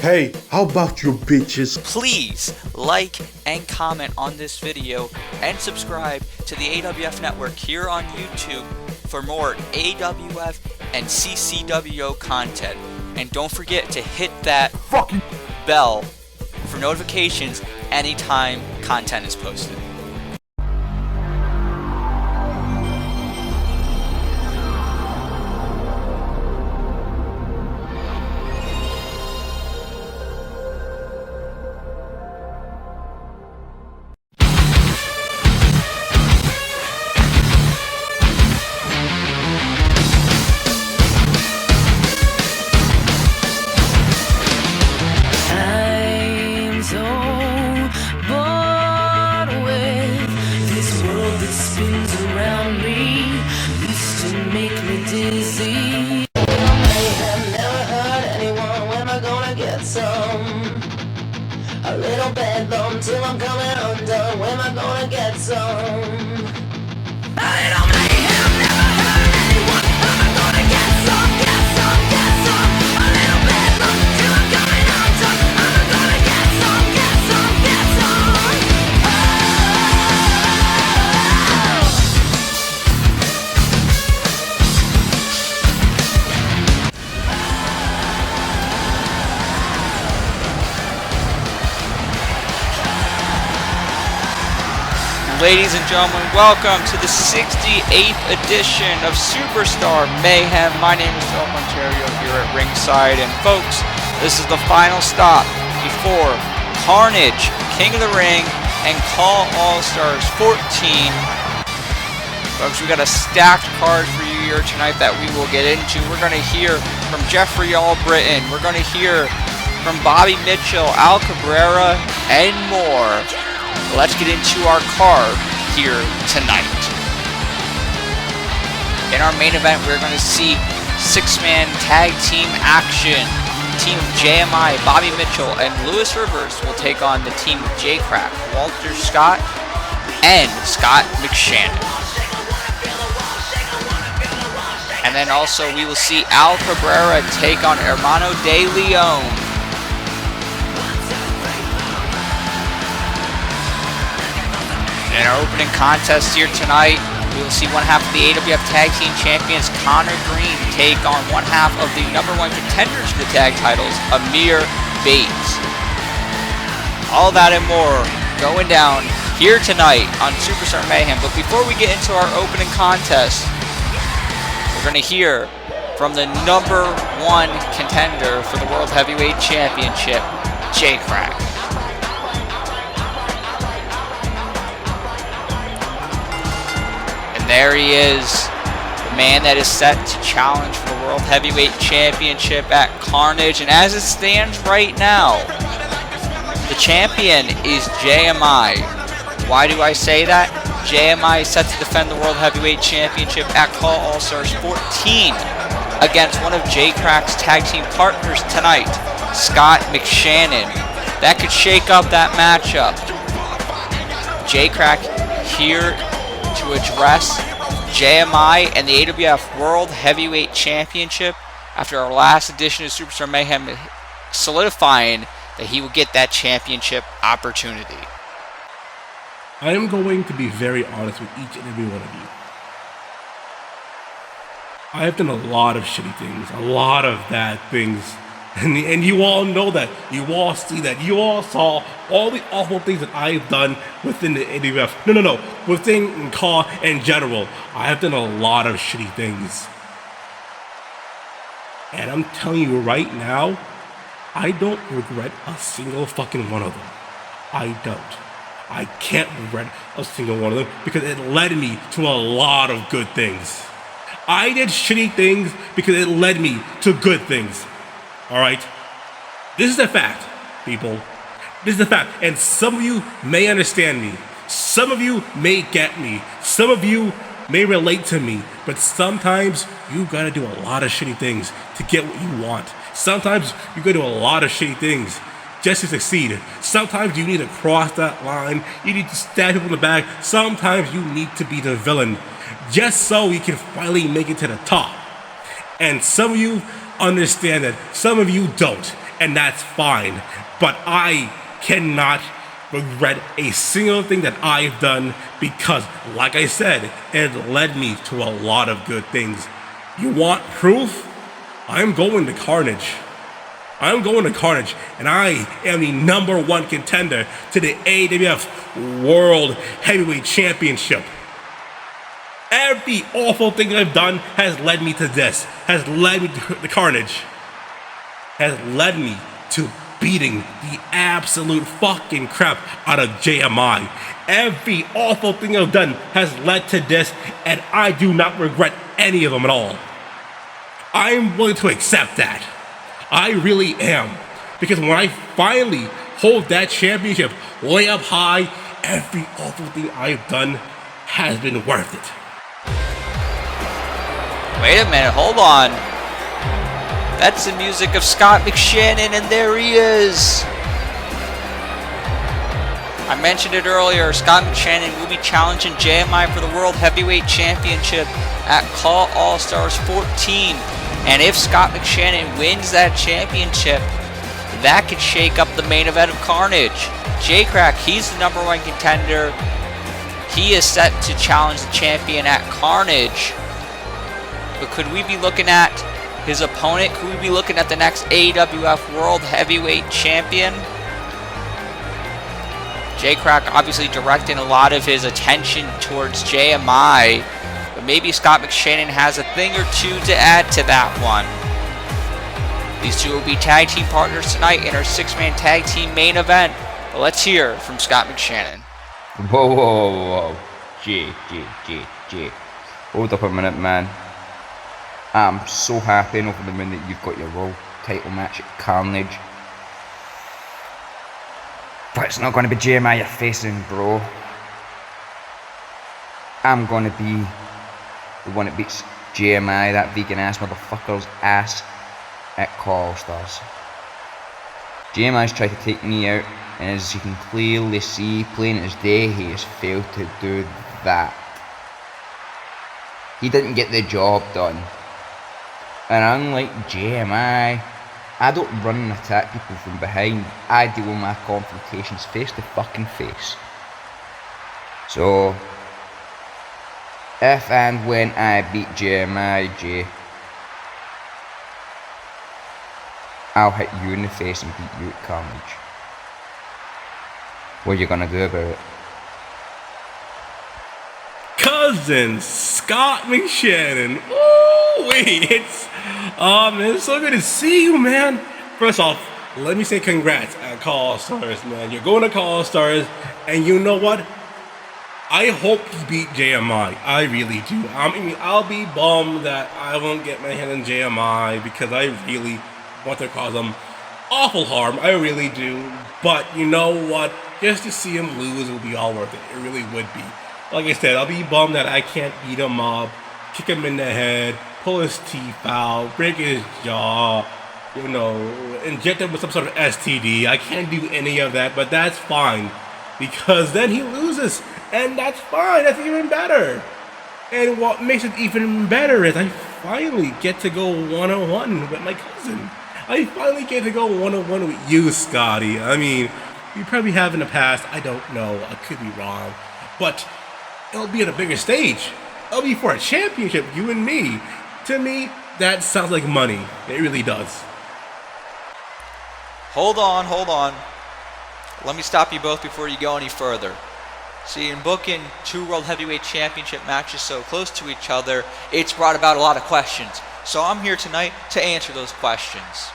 Hey, how about you bitches? Please like and comment on this video and subscribe to the AWF network here on YouTube for more AWF and CCWO content. And don't forget to hit that fucking bell for notifications anytime content is posted. A little bedlam till I'm coming undone. When am I gonna get some? A little mayhem, never hurt anyone. Am I gonna get some, get some, get some? A little bedlam till I'm coming undone. Am I gonna get some, get some, get some? Ladies and gentlemen, welcome to the 68th edition of Superstar Mayhem. My name is Phil Ontario here at ringside, and folks, this is the final stop before Carnage, King of the Ring, and Call All-Stars 14. Folks, we got a stacked card for you here tonight that we will get into. We're going to hear from Jeffrey Albritton. We're going to hear from Bobby Mitchell, Al Cabrera, and more. Let's get into our card here tonight. In our main event, we're going to see six-man tag team action. Team of JMI, Bobby Mitchell, and Lewis Rivers will take on the team of J-Crack, Walter Scott, and Scott McShannon. And then also we will see Al Cabrera take on Hermano de Leon. In our opening contest here tonight, we will see one half of the AWF Tag Team Champions, Connor Green, take on one half of the #1 contenders to the tag titles, Amir Bates. All that and more going down here tonight on Superstar Mayhem. But before we get into our opening contest, we're going to hear from the #1 contender for the World Heavyweight Championship, J-Crack. There he is, the man that is set to challenge for the World Heavyweight Championship at Carnage. And as it stands right now, the champion is JMI. Why do I say that? JMI is set to defend the World Heavyweight Championship at Call All-Stars 14 against one of J-Crack's tag team partners tonight, Scott McShannon. That could shake up that matchup. J-Crack here to address JMI and the AWF World Heavyweight Championship after our last edition of Superstar Mayhem, solidifying that he will get that championship opportunity. I am going to be very honest with each and every one of you. I have done a lot of shitty things, a lot of bad things. And you all know that. You all see that. You all saw all the awful things that I've done within the AWF. No. Within Call in general. I have done a lot of shitty things. And I'm telling you right now, I don't regret a single fucking one of them. I don't. I can't regret a single one of them because it led me to a lot of good things. I did shitty things because it led me to good things. Alright? This is a fact, people. This is a fact. And some of you may understand me. Some of you may get me. Some of you may relate to me. But sometimes you gotta do a lot of shitty things to get what you want. Sometimes you gotta do a lot of shitty things just to succeed. Sometimes you need to cross that line. You need to stab people in the back. Sometimes you need to be the villain just so you can finally make it to the top. And some of you understand that, some of you don't. and that's fine. But I cannot regret a single thing that I've done because, like I said, it led me to a lot of good things. You want proof? I'm going to Carnage. I'm going to Carnage, and I am the #1 contender to the AWF World Heavyweight Championship. Every awful thing I've done has led me to this, has led me to the Carnage, has led me to beating the absolute fucking crap out of JMI. Every awful thing I've done has led to this, and I do not regret any of them at all. I'm willing to accept that. I really am. Because when I finally hold that championship way up high, every awful thing I've done has been worth it. Wait a minute, hold on. That's the music of Scott McShannon, and there he is. I mentioned it earlier, Scott McShannon will be challenging JMI for the World Heavyweight Championship at Call All-Stars 14. And if Scott McShannon wins that championship, that could shake up the main event of Carnage. J-Crack, he's the #1 contender. He is set to challenge the champion at Carnage. But could we be looking at his opponent? Could we be looking at the next AWF World Heavyweight Champion? J-Crack obviously directing a lot of his attention towards JMI. But maybe Scott McShannon has a thing or two to add to that one. These two will be tag team partners tonight in our 6-man tag team main event. But let's hear from Scott McShannon. Whoa. J. Hold up a minute, man. I'm so happy and over the moon that you've got your world title match at Carnage. But it's not going to be JMI you're facing, bro. I'm going to be the one that beats JMI, that vegan ass motherfucker's ass, at Call All-Stars. JMI's tried to take me out, and as you can clearly see, plain as day, he has failed to do that. He didn't get the job done. And unlike JMI, I don't run and attack people from behind. I deal with my confrontations face to fucking face. So, if and when I beat JMI, J, I'll hit you in the face and beat you at Carnage. What are you gonna do about it? Cousin Scott McShannon. Ooh, wait, it's so good to see you, man. First off, let me say congrats at Call All-Stars, man. You're going to Call All-Stars, and you know what? I hope you beat JMI. I really do. I mean, I'll be bummed that I won't get my hand on JMI because I really want to cause him awful harm. I really do. But you know what? Just to see him lose will be all worth it. It really would be. Like I said, I'll be bummed that I can't beat him up, kick him in the head, pull his teeth out, break his jaw, you know, inject him with some sort of STD. I can't do any of that, but that's fine. Because then he loses, and that's fine. That's even better. And what makes it even better is I finally get to go one-on-one with my cousin. I finally get to go one-on-one with you, Scotty. I mean, you probably have in the past. I don't know. I could be wrong. But it'll be at a bigger stage. It'll be for a championship, you and me. To me, that sounds like money. It really does. Hold on. Let me stop you both before you go any further. See, in booking 2 World Heavyweight Championship matches so close to each other, it's brought about a lot of questions. So I'm here tonight to answer those questions.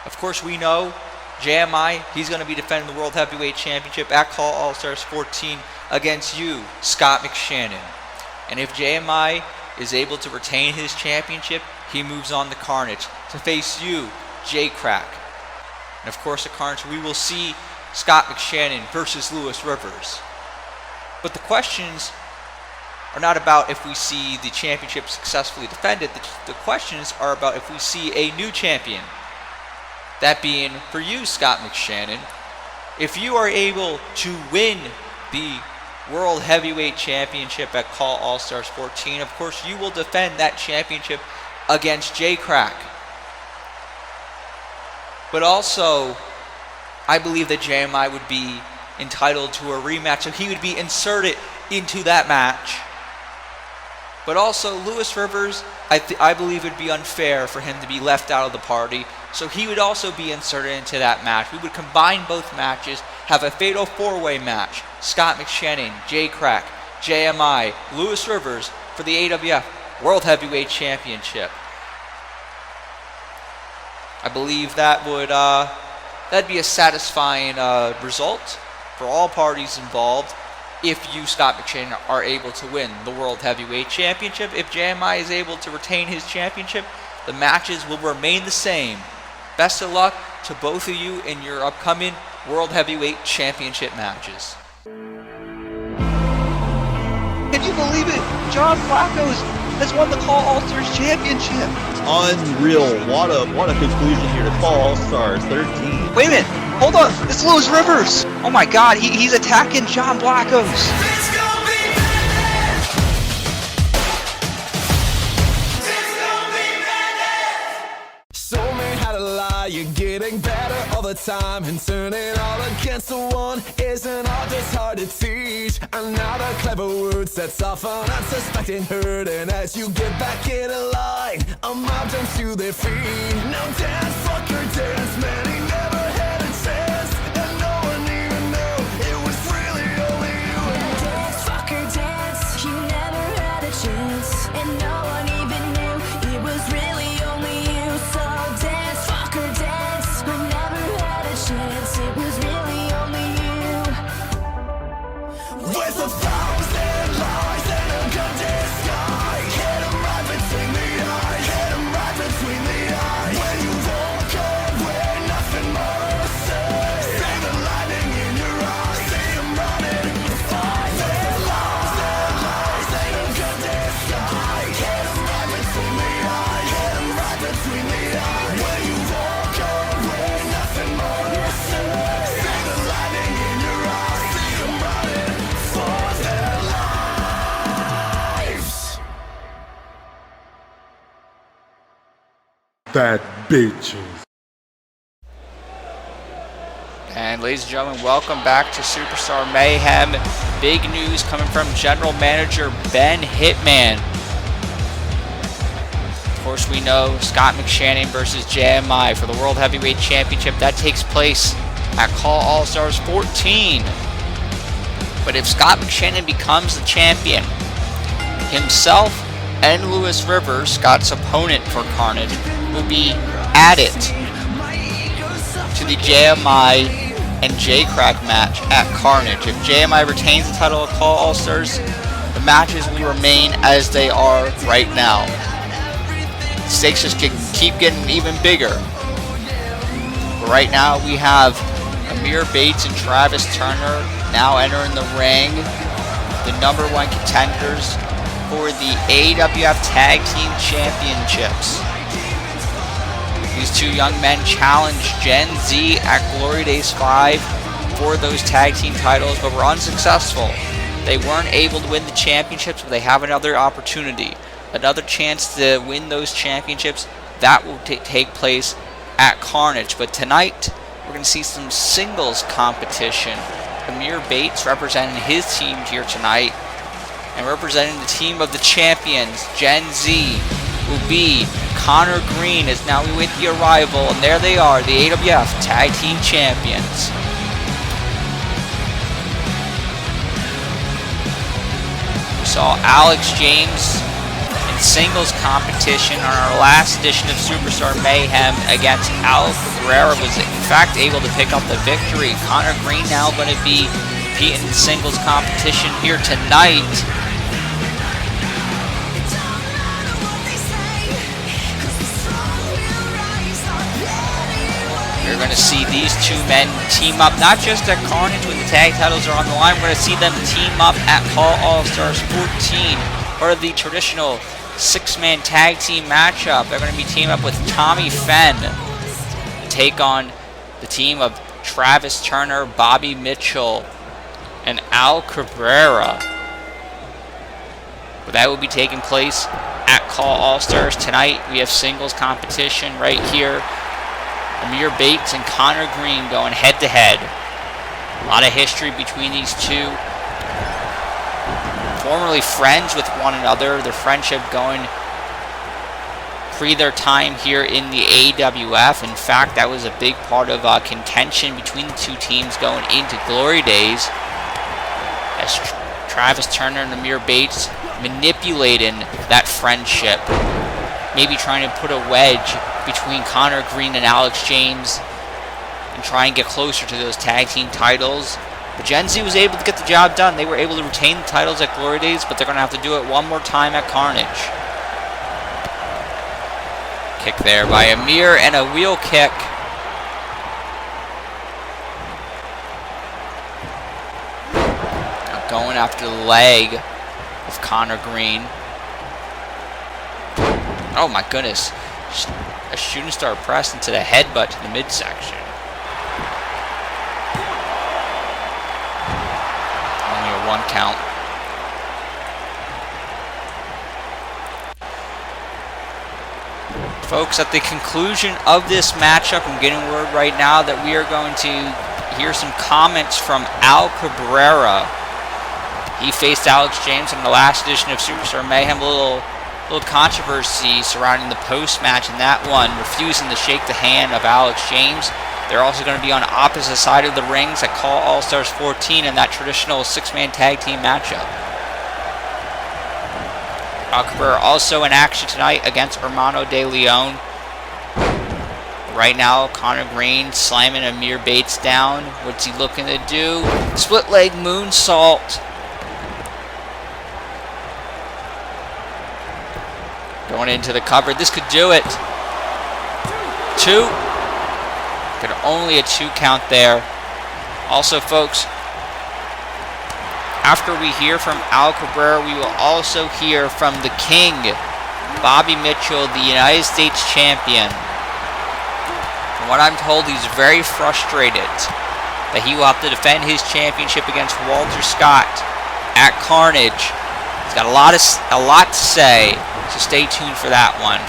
Of course, we know JMI, he's going to be defending the World Heavyweight Championship at Call All-Stars 14 against you, Scott McShannon. And if JMI is able to retain his championship, he moves on to Carnage to face you, J-Crack. And of course, at Carnage, we will see Scott McShannon versus Lewis Rivers. But the questions are not about if we see the championship successfully defended. The questions are about if we see a new champion. That being for you, Scott McShannon. If you are able to win the World Heavyweight Championship at Call All-Stars 14, of course, you will defend that championship against J-Crack. But also, I believe that JMI would be entitled to a rematch, so he would be inserted into that match. But also, Lewis Rivers, I believe it would be unfair for him to be left out of the party, so he would also be inserted into that match. We would combine both matches, have a fatal four-way match. Scott McShannon, J-Crack, JMI, Lewis Rivers for the AWF World Heavyweight Championship. I believe that would that'd be a satisfying result for all parties involved if you, Scott McShannon, are able to win the World Heavyweight Championship. If JMI is able to retain his championship, the matches will remain the same. Best of luck to both of you in your upcoming World Heavyweight Championship matches. Can you believe it? John Flacco has won the Call All-Stars Championship. Unreal. What a conclusion here to Call All-Stars 13. Wait a minute. Hold on. It's Lewis Rivers. Oh my God. He's attacking John Blackos. Show me how to lie. You're getting better all the time, and turning all against the one isn't all just hard to teach. Another clever word sets off an unsuspecting hurt, and as you get back in line, a mob jumps to their feet. Now dance, fucker, dance, man, he never had a chance, and no one even knew it was really only you. Dance, fucker, dance, you never had a chance, and no one even knew it was really only you. So dance, fucker, dance, I never had a chance, it was really only you. With a thousand lies and a gun disguise, hit him right between the eyes, hit him right between the eyes. When you walk away, nothing more to say. See the lightning in your eyes, see him running. Fight their lies and a gun disguise, hit him right between the eyes, hit him right between the eyes. When you walk away, nothing more to say. See the lightning in your eyes, see him running for their lives. Bad bitches. And ladies and gentlemen, welcome back to Superstar Mayhem. Big news coming from General Manager Ben Hitman. Of course, we know Scott McShannon versus JMI for the World Heavyweight Championship. That takes place at Call All-Stars 14. But if Scott McShannon becomes the champion, himself and Lewis Rivers, Scott's opponent for Carnage, will be added to the JMI and J-Crack match at Carnage. If JMI retains the title of Call All-Stars, the matches will remain as they are right now. The stakes just keep getting even bigger. But right now we have Amir Bates and Travis Turner now entering the ring, the number one contenders for the AWF Tag Team Championships. These two young men challenged Gen Z at Glory Days 5 for those tag team titles, but were unsuccessful. They weren't able to win the championships, but they have another opportunity, another chance to win those championships. That will take place at Carnage. But tonight, we're going to see some singles competition. Amir Bates representing his team here tonight, and representing the team of the champions, Gen Z, will be Connor Green, as now we wait the arrival, and there they are, the AWF Tag Team Champions. We saw Alex James in singles competition on our last edition of Superstar Mayhem against Al Cabrera, was in fact able to pick up the victory. Connor Green now going to be competing in singles competition here tonight. We're going to see these two men team up, not just at Carnage when the tag titles are on the line. We're going to see them team up at Call All-Stars 14, part of the traditional six-man tag team matchup. They're going to be teaming up with Tommy Fenn to take on the team of Travis Turner, Bobby Mitchell, and Al Cabrera. But that will be taking place at Call All-Stars tonight. We have singles competition right here. Amir Bates and Connor Green going head to head. A lot of history between these two. Formerly friends with one another. Their friendship going pre their time here in the AWF. In fact, that was a big part of contention between the two teams going into Glory Days. As Travis Turner and Amir Bates manipulating that friendship. Maybe trying to put a wedge between Connor Green and Alex James and try and get closer to those tag team titles. But Gen Z was able to get the job done. They were able to retain the titles at Glory Days, but they're going to have to do it one more time at Carnage. Kick there by Amir and a wheel kick. Now going after the leg of Connor Green. Oh my goodness. A shooting star press into the headbutt to the midsection. Only a 1 count. Folks, at the conclusion of this matchup, I'm getting word right now that we are going to hear some comments from Al Cabrera. He faced Alex James in the last edition of Superstar Mayhem. A little controversy surrounding the post-match in that one, refusing to shake the hand of Alex James. They're also going to be on opposite side of the rings at Call All-Stars 14 in that traditional 6-man tag team matchup. Al Cabrera also in action tonight against Hermano De Leon. Right now, Connor Green slamming Amir Bates down. What's he looking to do? Split leg moonsault. Going into the cover. This could do it. 2. Could only a 2 count there. Also, folks, after we hear from Al Cabrera, we will also hear from the King, Bobby Mitchell, the United States champion. From what I'm told, he's very frustrated that he will have to defend his championship against Walter Scott at Carnage. He's got a lot to say, so stay tuned for that one.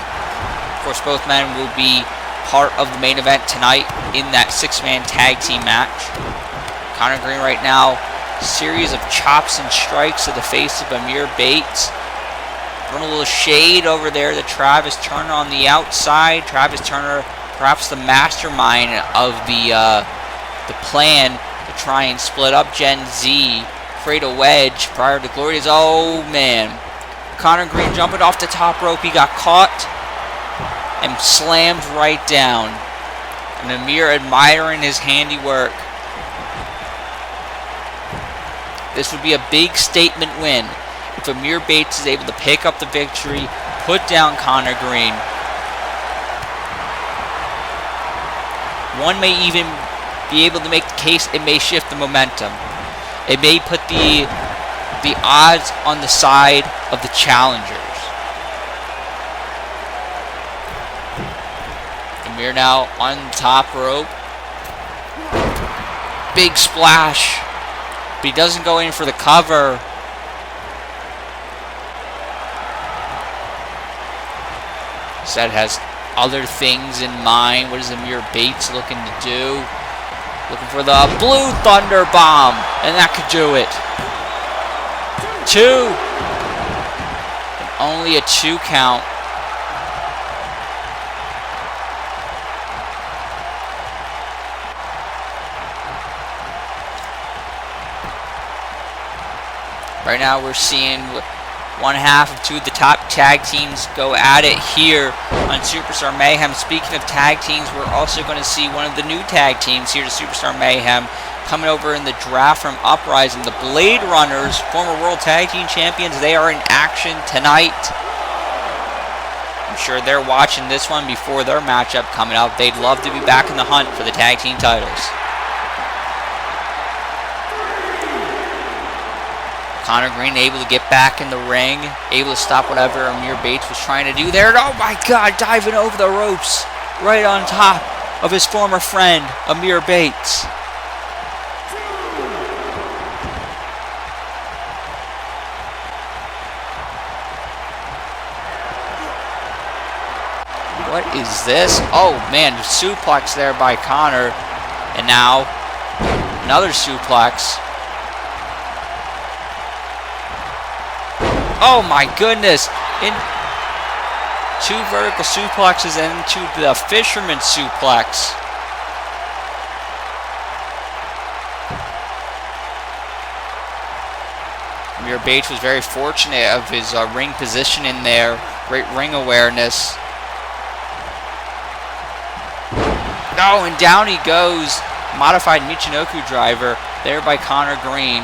Of course, both men will be part of the main event tonight in that 6-man tag team match. Connor Green right now, series of chops and strikes to the face of Amir Bates. Throwing a little shade over there to Travis Turner on the outside. Travis Turner, perhaps the mastermind of the plan to try and split up Gen Z, create a wedge prior to Glory Days. Oh man, Connor Green jumping off the top rope. He got caught and slammed right down. And Amir admiring his handiwork. This would be a big statement win if Amir Bates is able to pick up the victory, put down Connor Green. One may even be able to make the case it may shift the momentum. It may put the odds on the side of the challengers. Amir now on the top rope. Big splash. But he doesn't go in for the cover. Instead has other things in mind. What is Amir Bates looking to do? Looking for the Blue Thunder Bomb. And that could do it. 2. And only a 2 count. Right now we're seeing one half of 2 of the top tag teams go at it here on Superstar Mayhem. Speaking of tag teams, we're also going to see one of the new tag teams here to Superstar Mayhem coming over in the draft from Uprising. The Blade Runners, former World Tag Team Champions, they are in action tonight. I'm sure they're watching this one before their matchup coming up. They'd love to be back in the hunt for the tag team titles. Connor Green able to get back in the ring, able to stop whatever Amir Bates was trying to do there. And oh my God, diving over the ropes right on top of his former friend, Amir Bates. What is this? Oh man, suplex there by Connor. And now, another suplex. Oh my goodness. In 2 vertical suplexes and into the fisherman suplex. Amir Bates was very fortunate of his ring position in there. Great ring awareness. Oh, and down he goes. Modified Michinoku driver there by Connor Green.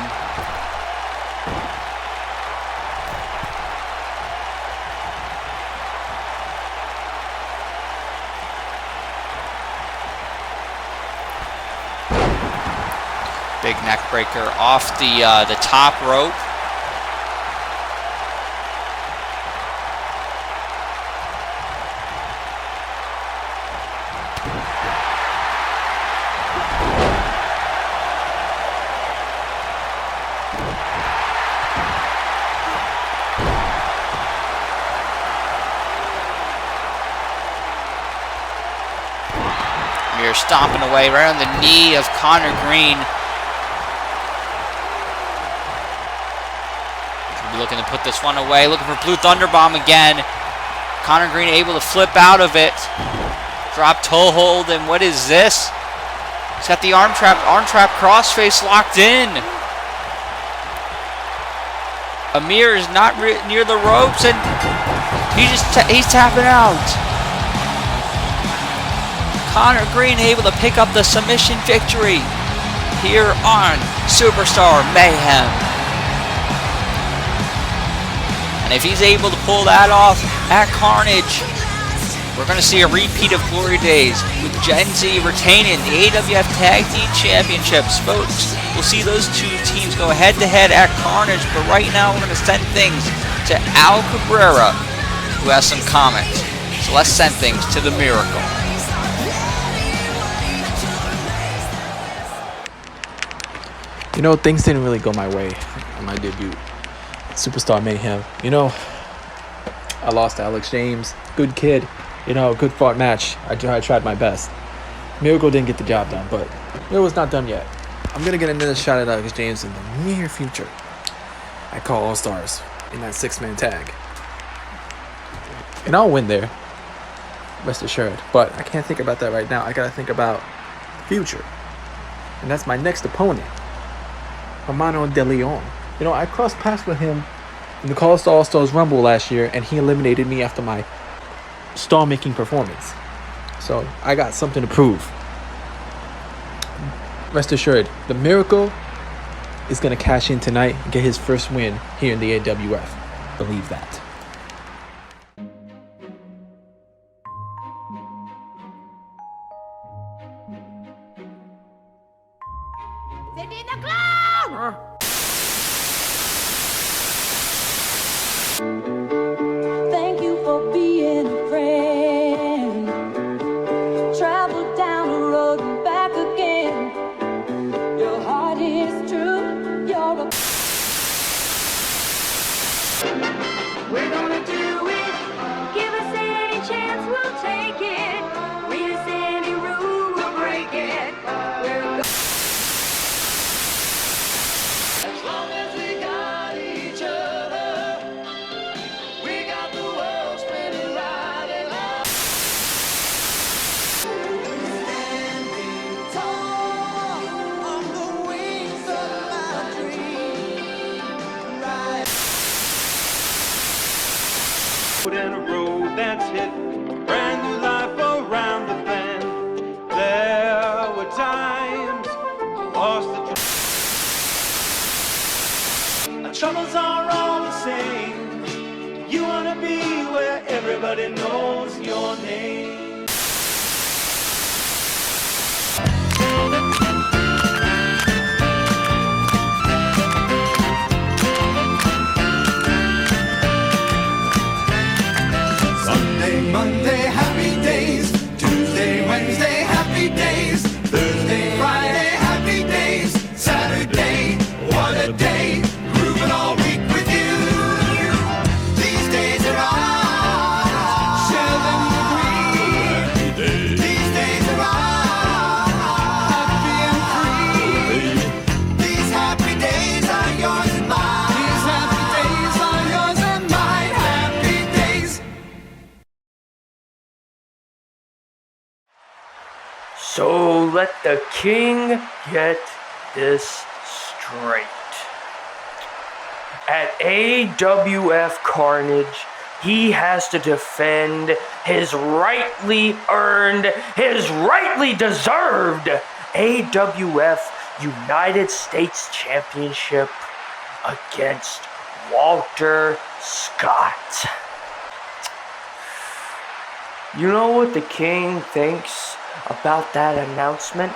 Big neck breaker off the top rope. We're stomping away right on the knee of Connor Green. Looking to put this one away, looking for Blue Thunderbomb again. Connor Green able to flip out of it. Drop toe hold, and what is this? He's got the arm trap crossface locked in. Amir is not near the ropes, and he's tapping out. Connor Green able to pick up the submission victory here on Superstar Mayhem. And if he's able to pull that off at Carnage, we're going to see a repeat of Glory Days with Gen Z retaining the AWF Tag Team Championships. Folks, we'll see those 2 teams go head-to-head at Carnage, but right now we're going to send things to Al Cabrera, who has some comments. So let's send things to the Miracle. You know, things didn't really go my way on my debut. Superstar Mayhem. You know, I lost to Alex James. Good kid. You know, good fought match. I tried my best. Miracle didn't get the job done, but it was not done yet. I'm going to get another shot at Alex James in the near future. I call All Stars in that 6-man tag. And I'll win there. Rest assured. But I can't think about that right now. I got to think about the future. And that's my next opponent. Hermano De Leon. You know, I crossed paths with him in the Call All Stars Rumble last year, and he eliminated me after my star-making performance. So I got something to prove. Rest assured, the Miracle is going to cash in tonight and get his first win here in the AWF. Believe that. Thank you for being a friend. Travel down the road and back again. Your heart is true. You're a. We're gonna do it. Give us any chance, we'll take it. We just any rule, we'll break it. We're as long as we got each other, we got the world spinning right and left. Standing tall on the wings of my dream. Right. In a road that's hit brand new life around the bend. There were times I lost the our troubles are all the same. You wanna be where everybody knows your name. Sunday, Monday, happy days. Tuesday, Wednesday, happy days. Thursday, Friday, happy days. Saturday, what a day. Grooving all week with you. These days are ours. Share them with me. let the king get this straight. At AWF Carnage, he has to defend his rightly earned, his rightly deserved AWF United States Championship against Walter Scott. You know what the king thinks about that announcement?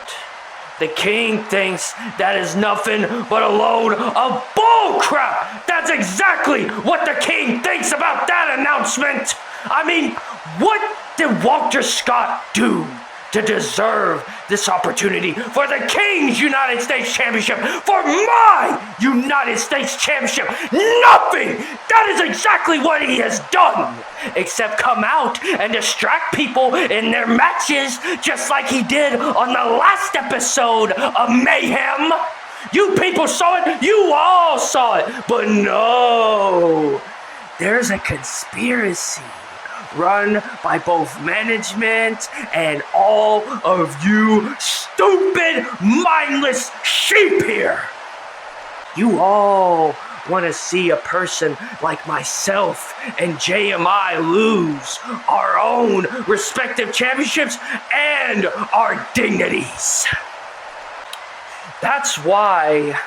The king thinks that is nothing but a load of bull crap. That's exactly what the king thinks about that announcement. I mean, what did Walter Scott do to deserve this opportunity for the King's United States Championship, for my United States Championship? Nothing! That is exactly what he has done, except come out and distract people in their matches, just like he did on the last episode of Mayhem. You people saw it, you all saw it, but no, there's a conspiracy run by both management and all of you stupid, mindless sheep here. You all want to see a person like myself and JMI lose our own respective championships and our dignities. That's why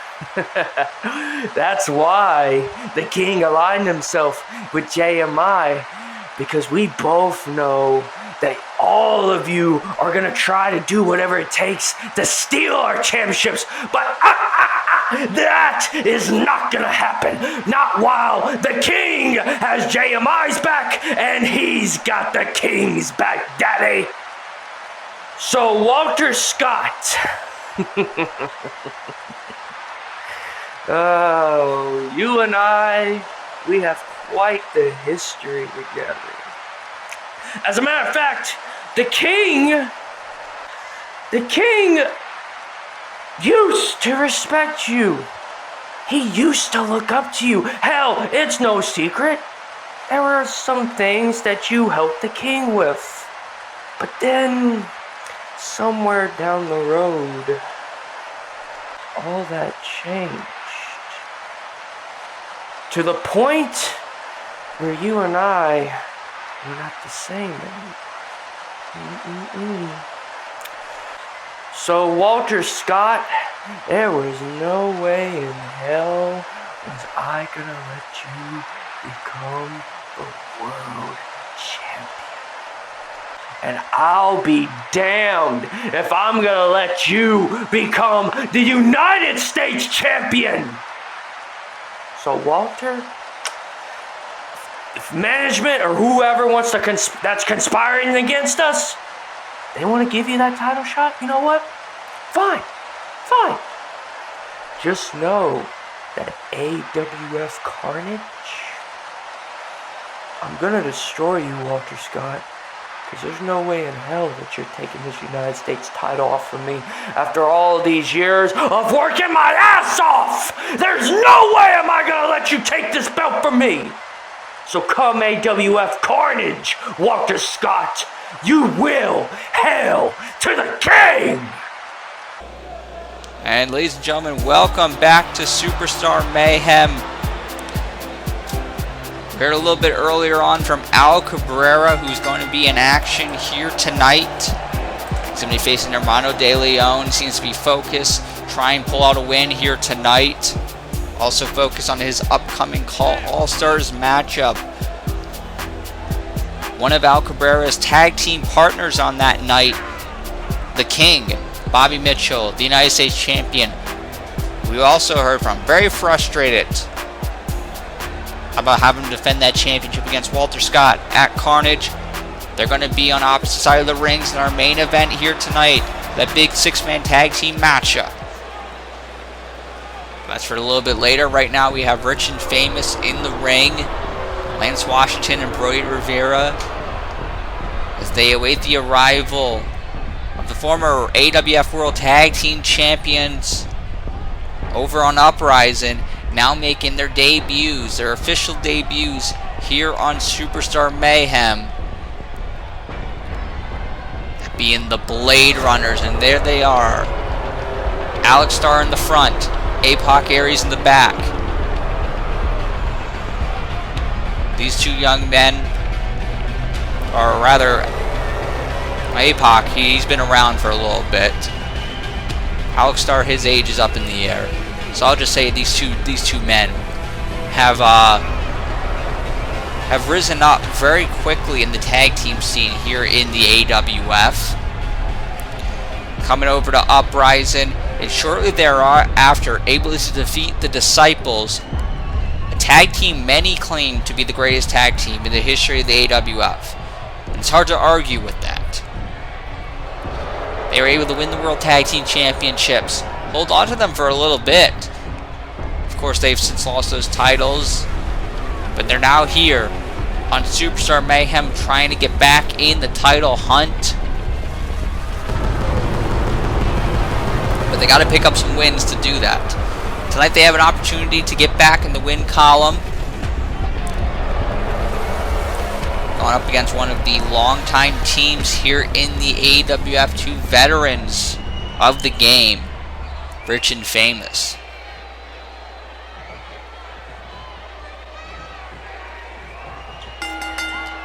the king aligned himself with JMI, because we both know that all of you are going to try to do whatever it takes to steal our championships. But that is not going to happen. Not while the king has JMI's back and he's got the king's back, daddy. So Walter Scott. Oh, you and I, we have quite the history together. As a matter of fact, the king used to respect you. He used to look up to you. Hell, it's no secret. There were some things that you helped the king with. But then, somewhere down the road, all that changed. To the point where you and I were not the same anymore. So Walter Scott, there was no way in hell was I gonna let you become the world champion. And I'll be damned if I'm gonna let you become the United States champion. So Walter, if management or whoever wants to that's conspiring against us, they want to give you that title shot, you know what? Fine. Just know that AWF Carnage, I'm gonna destroy you, Walter Scott. Because there's no way in hell that you're taking this United States title off from me after all these years of working my ass off. There's no way am I going to let you take this belt from me. So come AWF Carnage, Walter Scott, you will hail to the king. And ladies and gentlemen, welcome back to Superstar Mayhem. We heard a little bit earlier on from Al Cabrera, who's going to be in action here tonight. He's going to be facing Hermano De Leon. Seems to be focused, try and pull out a win here tonight. Also focused on his upcoming Call All-Stars matchup. One of Al Cabrera's tag team partners on that night, the King, Bobby Mitchell, the United States champion. We also heard from, very frustrated about having to defend that championship against Walter Scott at Carnage. They're going to be on opposite side of the rings in our main event here tonight, that big six-man tag team matchup. That's for a little bit later. Right now we have Rich and Famous in the ring, Lance Washington and Brody Rivera, as they await the arrival of the former AWF World Tag Team Champions over on Uprising, now making their debuts, their official debuts here on Superstar Mayhem. being the Blade Runners, and there they are. Alex Starr in the front, APOC Aries in the back. These two young men, or rather, APOC, he's been around for a little bit. Alex Starr, his age is up in the air. So I'll just say these two men have risen up very quickly in the tag team scene here in the AWF. Coming over to Uprising, and shortly thereafter able to defeat the Disciples, a tag team many claim to be the greatest tag team in the history of the AWF. And it's hard to argue with that. They were able to win the World Tag Team Championships, hold on to them for a little bit. Of course, they've since lost those titles, but they're now here on Superstar Mayhem trying to get back in the title hunt. But they got to pick up some wins to do that. Tonight they have an opportunity to get back in the win column. Going up against one of the longtime teams here in the AWF, two veterans of the game, Rich and Famous.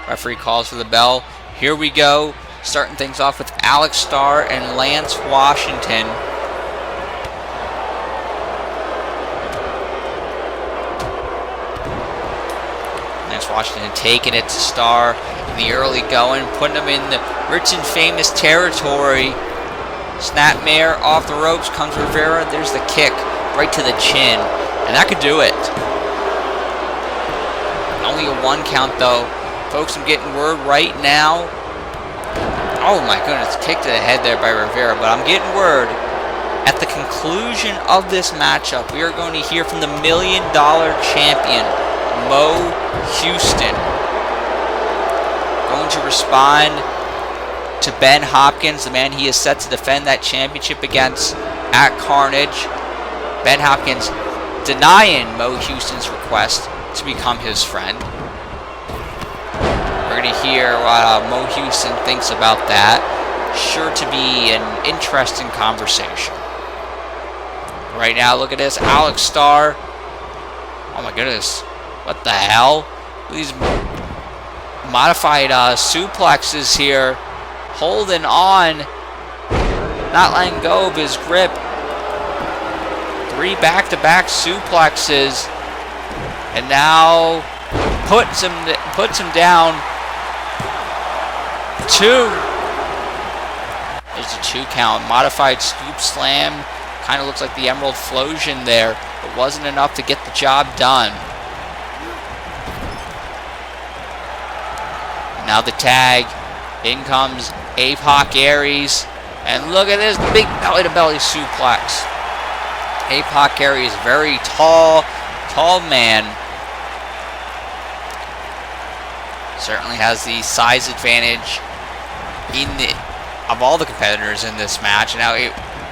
Referee calls for the bell. Here we go. Starting things off with Alex Starr and Lance Washington. Lance Washington taking it to Starr in the early going, putting him in the Rich and Famous territory. Snapmare off the ropes, comes Rivera. There's the kick right to the chin, and that could do it. Only a 1 count though. Folks, I'm getting word right now. Oh my goodness, kick to the head there by Rivera, but I'm getting word at the conclusion of this matchup, we are going to hear from the $1 Million champion, Mo Houston. Going to respond to Ben Hopkins, the man he is set to defend that championship against at Carnage. Ben Hopkins denying Mo Houston's request to become his friend. We're going to hear what Mo Houston thinks about that. Sure to be an interesting conversation. Right now, look at this. Alex Starr. Oh my goodness. What the hell? These modified suplexes here. Holding on. Not letting go of his grip. 3 back-to-back suplexes. And now puts him down. 2. There's a 2 count. Modified scoop slam. Kind of looks like the Emerald Flosion there. But wasn't enough to get the job done. Now the tag. In comes APOC Aries. And look at this big belly-to-belly suplex. APOC Aries, very tall man. Certainly has the size advantage of all the competitors in this match. Now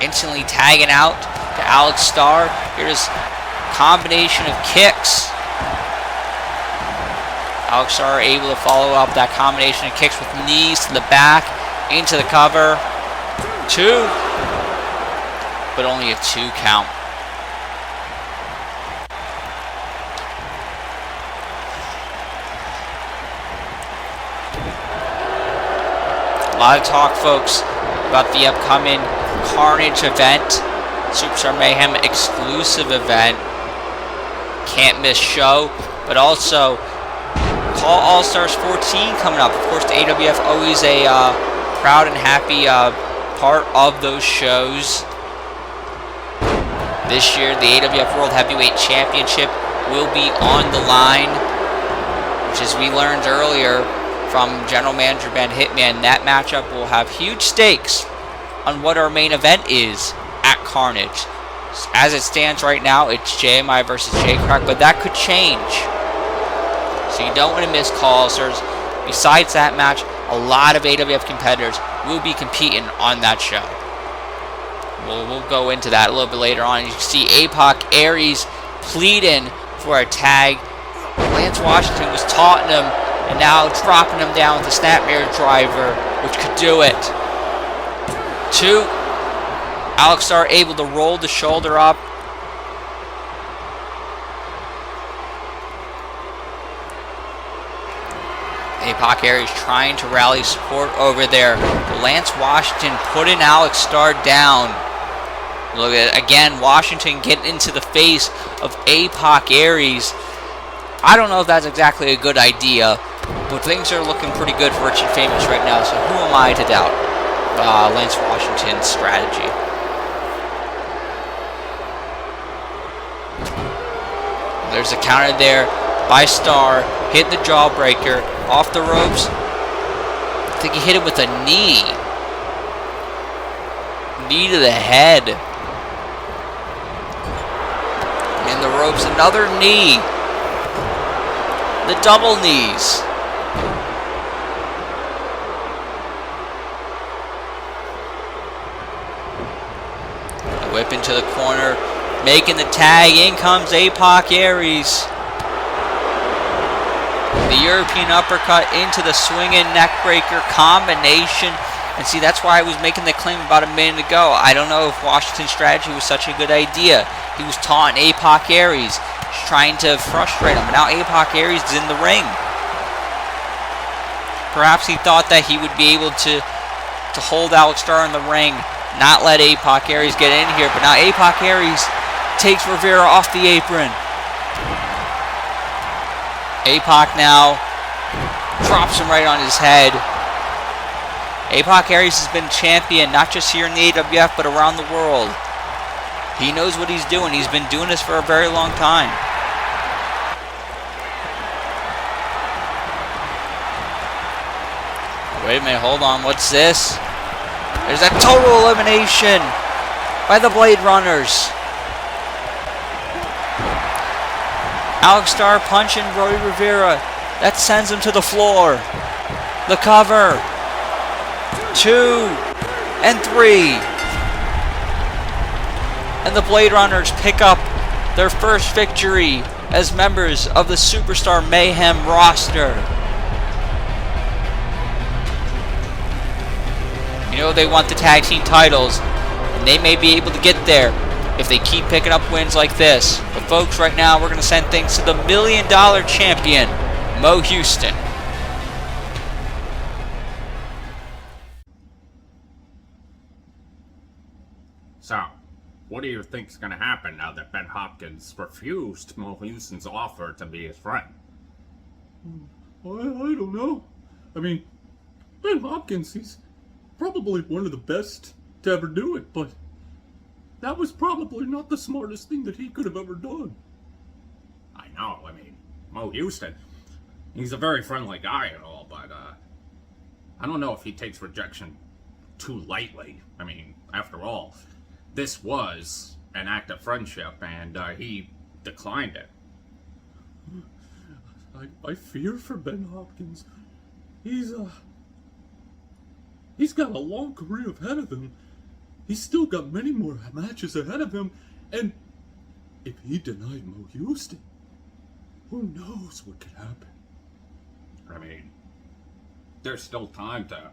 instantly tagging out to Alex Starr. Here's a combination of kicks. Alex Starr able to follow up that combination of kicks with knees to the back, into the cover. 2, but only a 2 count. A lot of talk, folks, about the upcoming Carnage event, Superstar Mayhem exclusive event. Can't miss show, but also Call All-Stars 14 coming up. Of course, the AWF always a proud and happy part of those shows. This year, the AWF World Heavyweight Championship will be on the line, which, as we learned earlier from General Manager Ben Hitman, that matchup will have huge stakes on what our main event is at Carnage. As it stands right now, it's JMI versus J-Crack, but that could change. So you don't want to miss All-Stars. Besides that match, a lot of AWF competitors will be competing on that show. We'll go into that a little bit later on. You can see APOC Aries pleading for a tag. Lance Washington was taunting him, and now dropping him down with the Snapmare driver, which could do it. 2. Alex Starr able to roll the shoulder up. APOC Aries trying to rally support over there. Lance Washington putting Alex Starr down. Look at it again, Washington getting into the face of APOC Aries. I don't know if that's exactly a good idea, but things are looking pretty good for Rich and Famous right now, so who am I to doubt Lance Washington's strategy? There's a counter there by Starr, hit the jawbreaker, off the ropes. I think he hit it with a knee. Knee to the head. In the ropes, another knee. The double knees. A whip into the corner, making the tag. In comes APOC Aries. The European uppercut into the swinging neckbreaker combination. And see, that's why I was making the claim about a minute ago. I don't know if Washington's strategy was such a good idea. He was taunting APOC Aries, trying to frustrate him. But now APOC Aries is in the ring. Perhaps he thought that he would be able to hold Alex Starr in the ring, not let APOC Aries get in here. But now APOC Aries takes Rivera off the apron. APOC now drops him right on his head. APOC Aries has been champion, not just here in the AWF, but around the world. He knows what he's doing. He's been doing this for a very long time. Wait a minute, hold on. What's this? There's a total elimination by the Blade Runners. Alex Starr punching Brody Rivera. That sends him to the floor. The cover. 2 and 3. And the Blade Runners pick up their first victory as members of the Superstar Mayhem roster. You know they want the tag team titles, and they may be able to get there if they keep picking up wins like this. But folks, right now we're going to send things to the $1 million champion, Mo Houston. So, what do you think's going to happen now that Ben Hopkins refused Mo Houston's offer to be his friend? I don't know. I mean, Ben Hopkins, he's probably one of the best to ever do it, but that was probably not the smartest thing that he could have ever done. I know, I mean, Mo Houston, he's a very friendly guy and all, but, I don't know if he takes rejection too lightly. I mean, after all, this was an act of friendship, and, he declined it. I fear for Ben Hopkins. He's got a long career ahead of him. He's still got many more matches ahead of him, and if he denied Mo Houston, who knows what could happen? I mean, there's still time to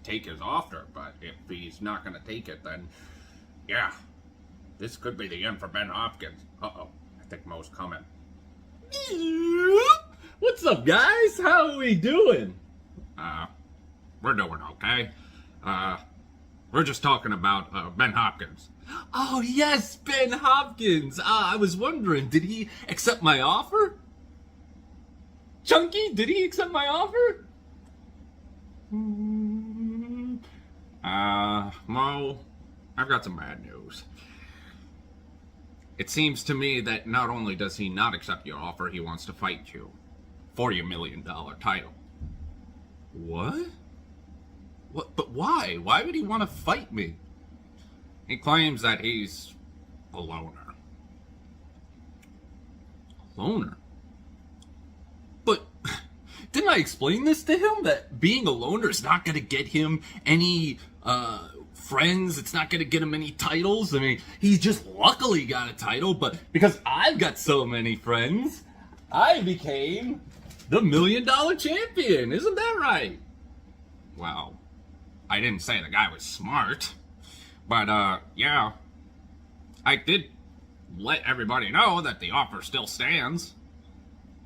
take his offer, but if he's not going to take it, then, yeah, this could be the end for Ben Hopkins. Uh-oh, I think Mo's coming. What's up, guys? How are we doing? We're doing okay. We're just talking about, Ben Hopkins. Oh, yes, Ben Hopkins. I was wondering, did he accept my offer? Chunky, did he accept my offer? Mo, I've got some bad news. It seems to me that not only does he not accept your offer, he wants to fight you for your $1 million title. What? What? But why? Why would he want to fight me? He claims that he's a loner. A loner? But didn't I explain this to him? That being a loner is not going to get him any friends. It's not going to get him any titles. I mean, he just luckily got a title, but because I've got so many friends, I became the $1 million champion. Isn't that right? Well, I didn't say the guy was smart. But, yeah. I did let everybody know that the offer still stands.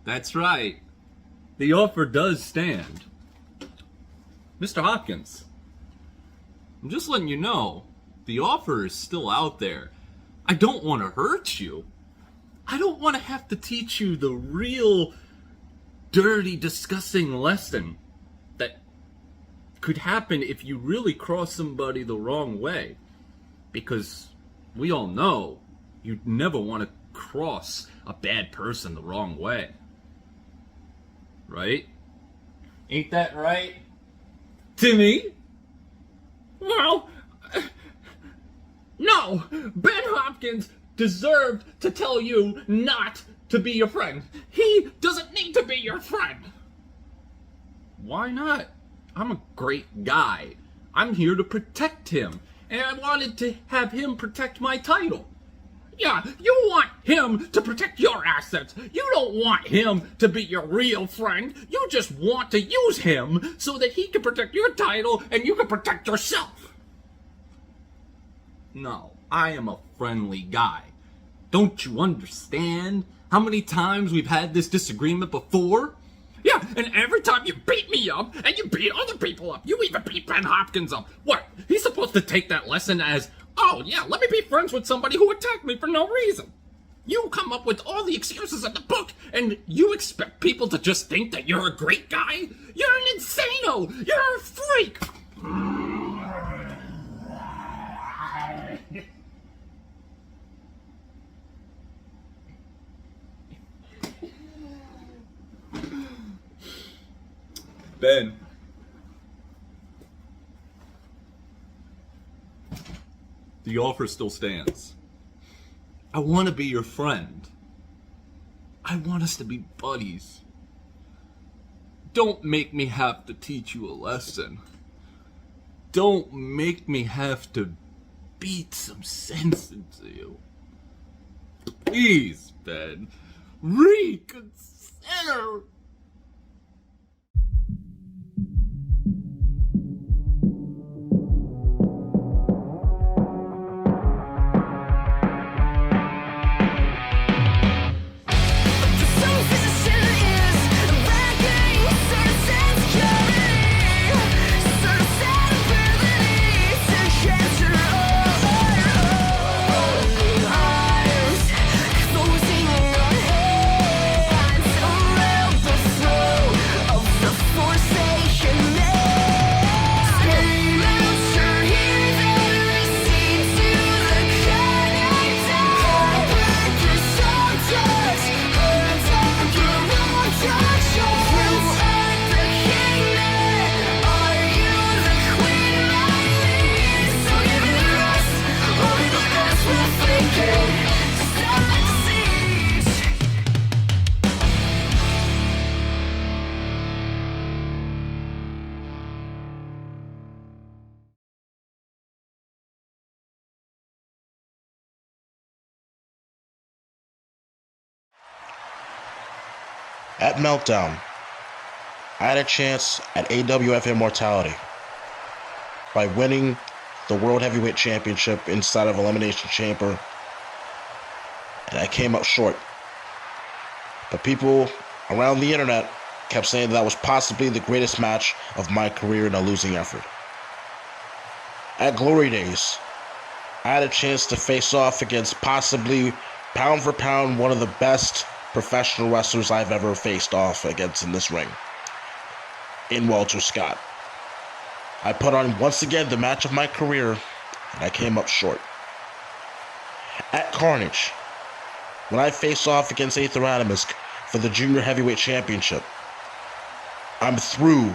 That's right. The offer does stand. Mr. Hopkins, I'm just letting you know, the offer is still out there. I don't want to hurt you. I don't want to have to teach you the real dirty, disgusting lesson that could happen if you really cross somebody the wrong way. Because we all know you'd never want to cross a bad person the wrong way. Right? Ain't that right, Timmy? Well, no. Ben Hopkins deserved to tell you not to be your friend. He doesn't need to be your friend. Why not? I'm a great guy. I'm here to protect him. And I wanted to have him protect my title. Yeah, you want him to protect your assets. You don't want him to be your real friend. You just want to use him so that he can protect your title and you can protect yourself. No, I am a friendly guy. Don't you understand how many times we've had this disagreement before? Yeah, and every time you beat me up and you beat other people up, you even beat Ben Hopkins up. What? He's supposed to take that lesson as, oh yeah, let me be friends with somebody who attacked me for no reason. You come up with all the excuses in the book, and you expect people to just think that you're a great guy? You're an insano! You're a freak! Ben. The offer still stands. I want to be your friend. I want us to be buddies. Don't make me have to teach you a lesson. Don't make me have to beat some sense into you. Please, Ben, reconsider. At Meltdown, I had a chance at AWF Immortality by winning the World Heavyweight Championship inside of Elimination Chamber, and I came up short. But people around the internet kept saying that was possibly the greatest match of my career in a losing effort. At Glory Days, I had a chance to face off against possibly, pound for pound, one of the best professional wrestlers I've ever faced off against in this ring, in Walter Scott. I put on once again the match of my career, and I came up short. At Carnage, when I face off against Aether Adamus for the Junior Heavyweight Championship, I'm through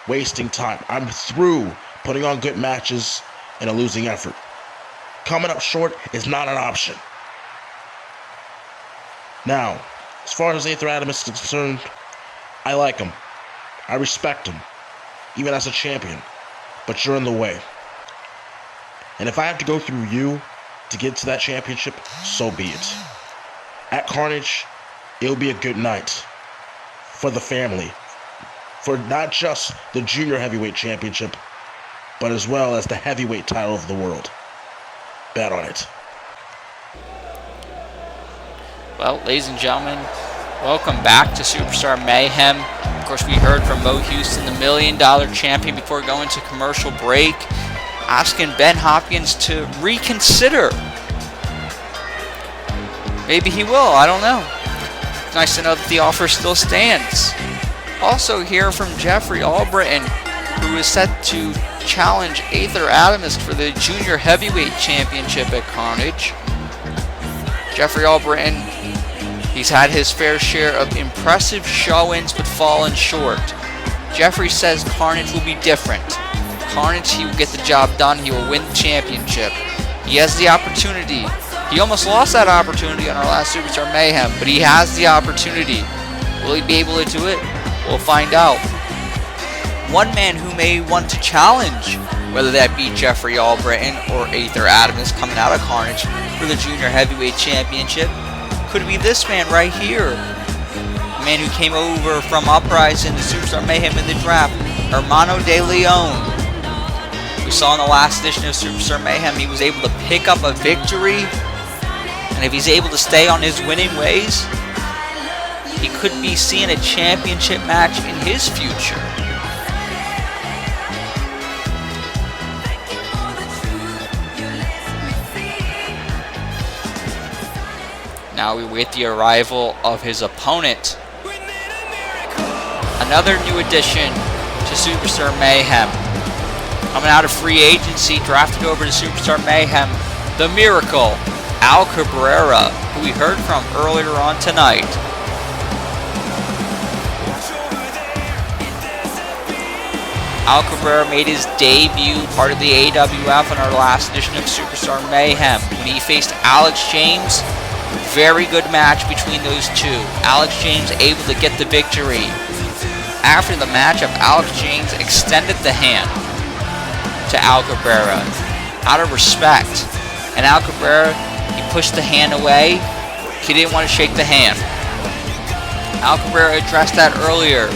wasting time. I'm through putting on good matches in a losing effort. Coming up short is not an option. Now, as far as Aether Adamus is concerned, I like him. I respect him, even as a champion, but you're in the way. And if I have to go through you to get to that championship, so be it. At Carnage, it'll be a good night for the family, for not just the Junior Heavyweight Championship, but as well as the heavyweight title of the world. Bet on it. Well, ladies and gentlemen, welcome back to Superstar Mayhem. Of course, we heard from Mo Houston, the $1 Million champion, before going to commercial break, asking Ben Hopkins to reconsider. Maybe he will, I don't know. It's nice to know that the offer still stands. Also hear from Jeffrey Albritton, who is set to challenge Aether Adamus for the Junior Heavyweight Championship at Carnage. Jeffrey Albritton, he's had his fair share of impressive showings but fallen short. Jeffrey says Carnage will be different. Carnage, he will get the job done, he will win the championship. He has the opportunity. He almost lost that opportunity on our last Superstar Mayhem, but he has the opportunity. Will he be able to do it? We'll find out. One man who may want to challenge, whether that be Jeffrey Albritton or Aether Adamus coming out of Carnage for the Junior Heavyweight Championship, could be this man right here. The man who came over from Uprising to Superstar Mayhem in the draft, Hermano de Leon. We saw in the last edition of Superstar Mayhem, he was able to pick up a victory. And if he's able to stay on his winning ways, he could be seeing a championship match in his future. Now we wait the arrival of his opponent. Another new addition to Superstar Mayhem. Coming out of free agency, drafted over to Superstar Mayhem, the Miracle, Al Cabrera, who we heard from earlier on tonight. Al Cabrera made his debut, part of the AWF, on our last edition of Superstar Mayhem. When he faced Alex James, very good match between those two. Alex James able to get the victory. After the matchup, Alex James extended the hand to Al Cabrera out of respect. And Al Cabrera, he pushed the hand away. He didn't want to shake the hand. Al Cabrera addressed that earlier.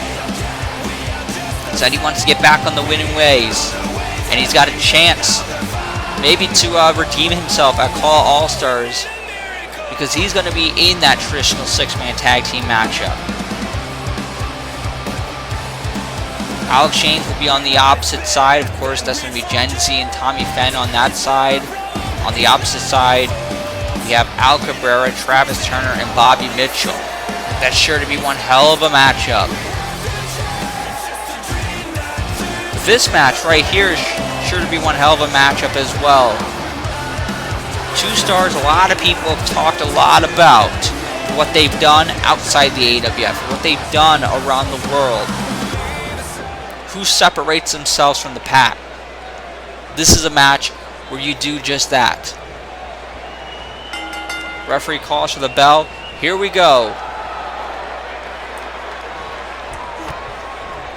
Said he wants to get back on the winning ways. And he's got a chance maybe to redeem himself at Call All-Stars, because he's going to be in that traditional six-man tag team matchup. Alex James will be on the opposite side. Of course, that's going to be Gen Z and Tommy Fenn on that side. On the opposite side, we have Al Cabrera, Travis Turner, and Bobby Mitchell. That's sure to be one hell of a matchup. This match right here is sure to be one hell of a matchup as well. Two stars a lot of people have talked a lot about what they've done outside the AWF, what they've done around the world. Who separates themselves from the pack? This is a match where you do just that. Referee calls for the bell. Here we go.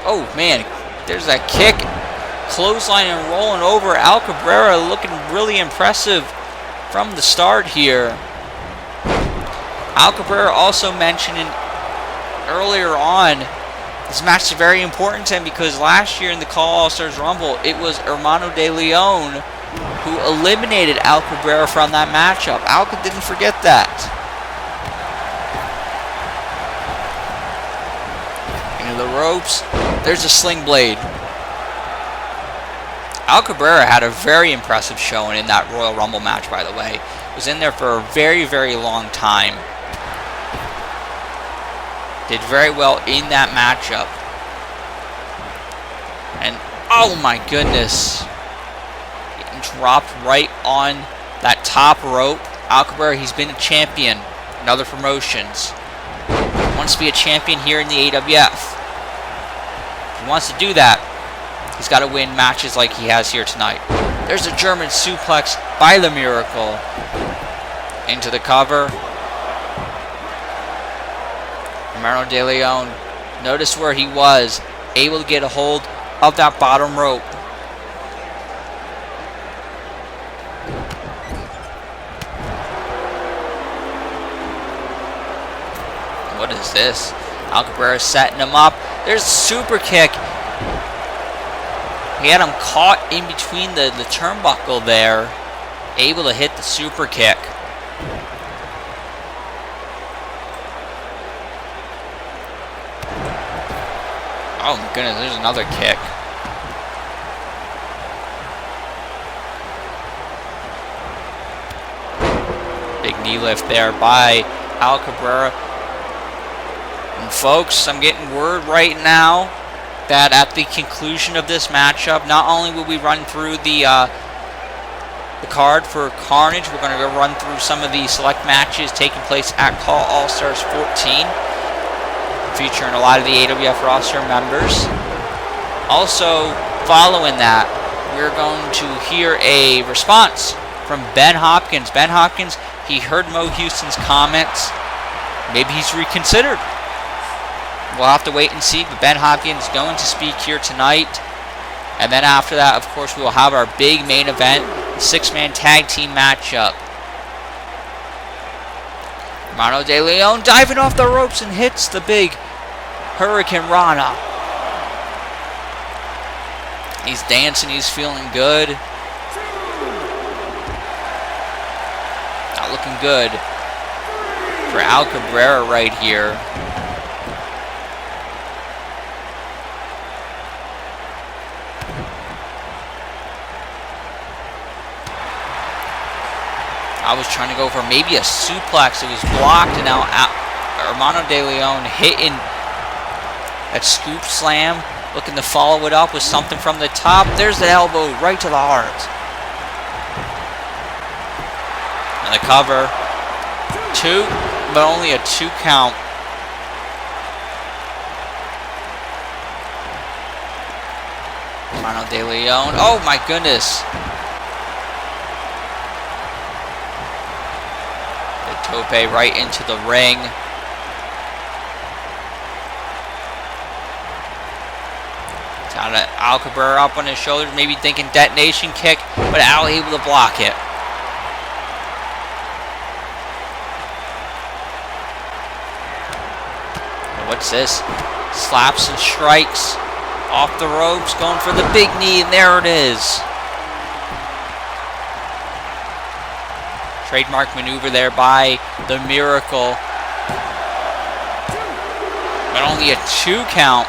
Oh man, there's that kick. Clothesline and rolling over. Al Cabrera looking really impressive from the start here. Al Cabrera also mentioning earlier on, this match is very important to him because last year in the Call All-Stars Rumble, it was Hermano de Leon who eliminated Al Cabrera from that matchup. Al didn't forget that. Into the ropes. There's a sling blade. Al Cabrera had a very impressive showing in that Royal Rumble match, by the way. Was in there for a very, very long time. Did very well in that matchup. And oh my goodness. Getting dropped right on that top rope. Al Cabrera, he's been a champion in other promotions. He wants to be a champion here in the AWF. If he wants to do that, he's got to win matches like he has here tonight. There's a German suplex by the Miracle. Into the cover. Hermano de Leon, notice where he was, able to get a hold of that bottom rope. What is this? Al Cabrera setting him up. There's a super kick. He had him caught in between the turnbuckle there, able to hit the super kick. Oh my goodness, there's another kick. Big knee lift there by Al Cabrera. And folks, I'm getting word right now that at the conclusion of this matchup, not only will we run through the card for Carnage, we're going to go run through some of the select matches taking place at Call All-Stars 14, featuring a lot of the AWF roster members. Also, following that, we're going to hear a response from Ben Hopkins. Ben Hopkins, he heard Mo Houston's comments. Maybe he's reconsidered. We'll have to wait and see, but Ben Hopkins is going to speak here tonight. And then after that, of course, we will have our big main event, 6-man tag team matchup. Hermano De Leon diving off the ropes and hits the big Hurricane Rana. He's dancing, he's feeling good. Not looking good for Al Cabrera right here. I was trying to go for maybe a suplex. It was blocked, and now Hermano De Leon hitting that scoop slam, looking to follow it up with something from the top. There's the elbow right to the heart. And the cover. 2, but only a 2 count. Hermano De Leon. Oh my goodness. Tope right into the ring. Down to Al Cabrera up on his shoulders, maybe thinking detonation kick, but Al able to block it. What's this? Slaps and strikes off the ropes, going for the big knee, and there it is. Trademark maneuver there by the Miracle. But only a 2 count.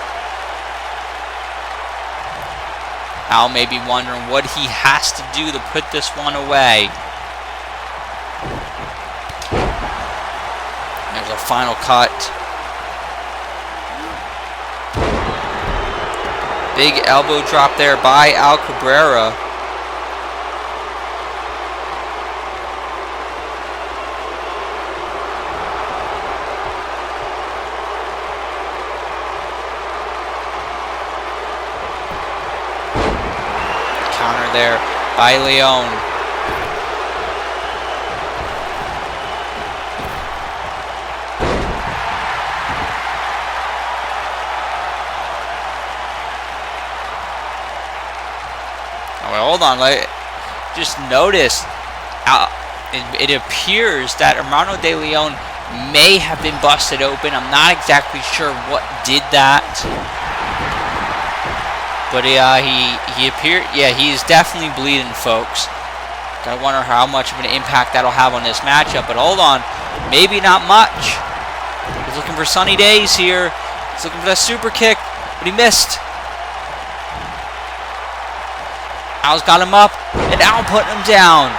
Al may be wondering what he has to do to put this one away. There's a final cut. Big elbow drop there by Al Cabrera. There by Leon. Oh, well, hold on, just notice it appears that Hermano De Leon may have been busted open. I'm not exactly sure what did that. But he appeared, yeah, he's definitely bleeding, folks. Gotta wonder how much of an impact that'll have on this matchup. But hold on, maybe not much. He's looking for sunny days here. He's looking for that super kick, but he missed. Al's got him up, and Al putting him down.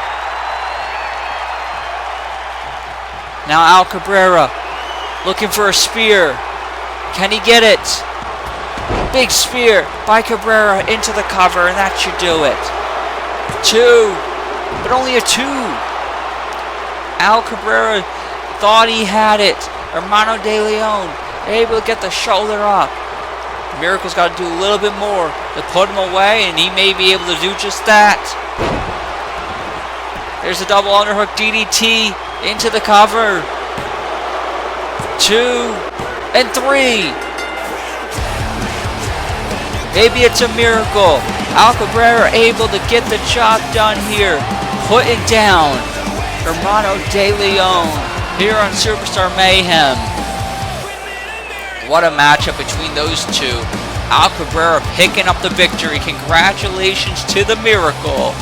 Now Al Cabrera looking for a spear. Can he get it? Big spear by Cabrera into the cover, and that should do it. 2, but only a 2. Al Cabrera thought he had it. Hermano De Leon able to get the shoulder up. Miracle's got to do a little bit more to put him away, and he may be able to do just that. There's a double underhook DDT into the cover. 2 and 3. Maybe it's a miracle. Al Cabrera able to get the job done here. Putting down Hermano De Leon here on Superstar Mayhem. What a matchup between those two. Al Cabrera picking up the victory. Congratulations to the Miracle.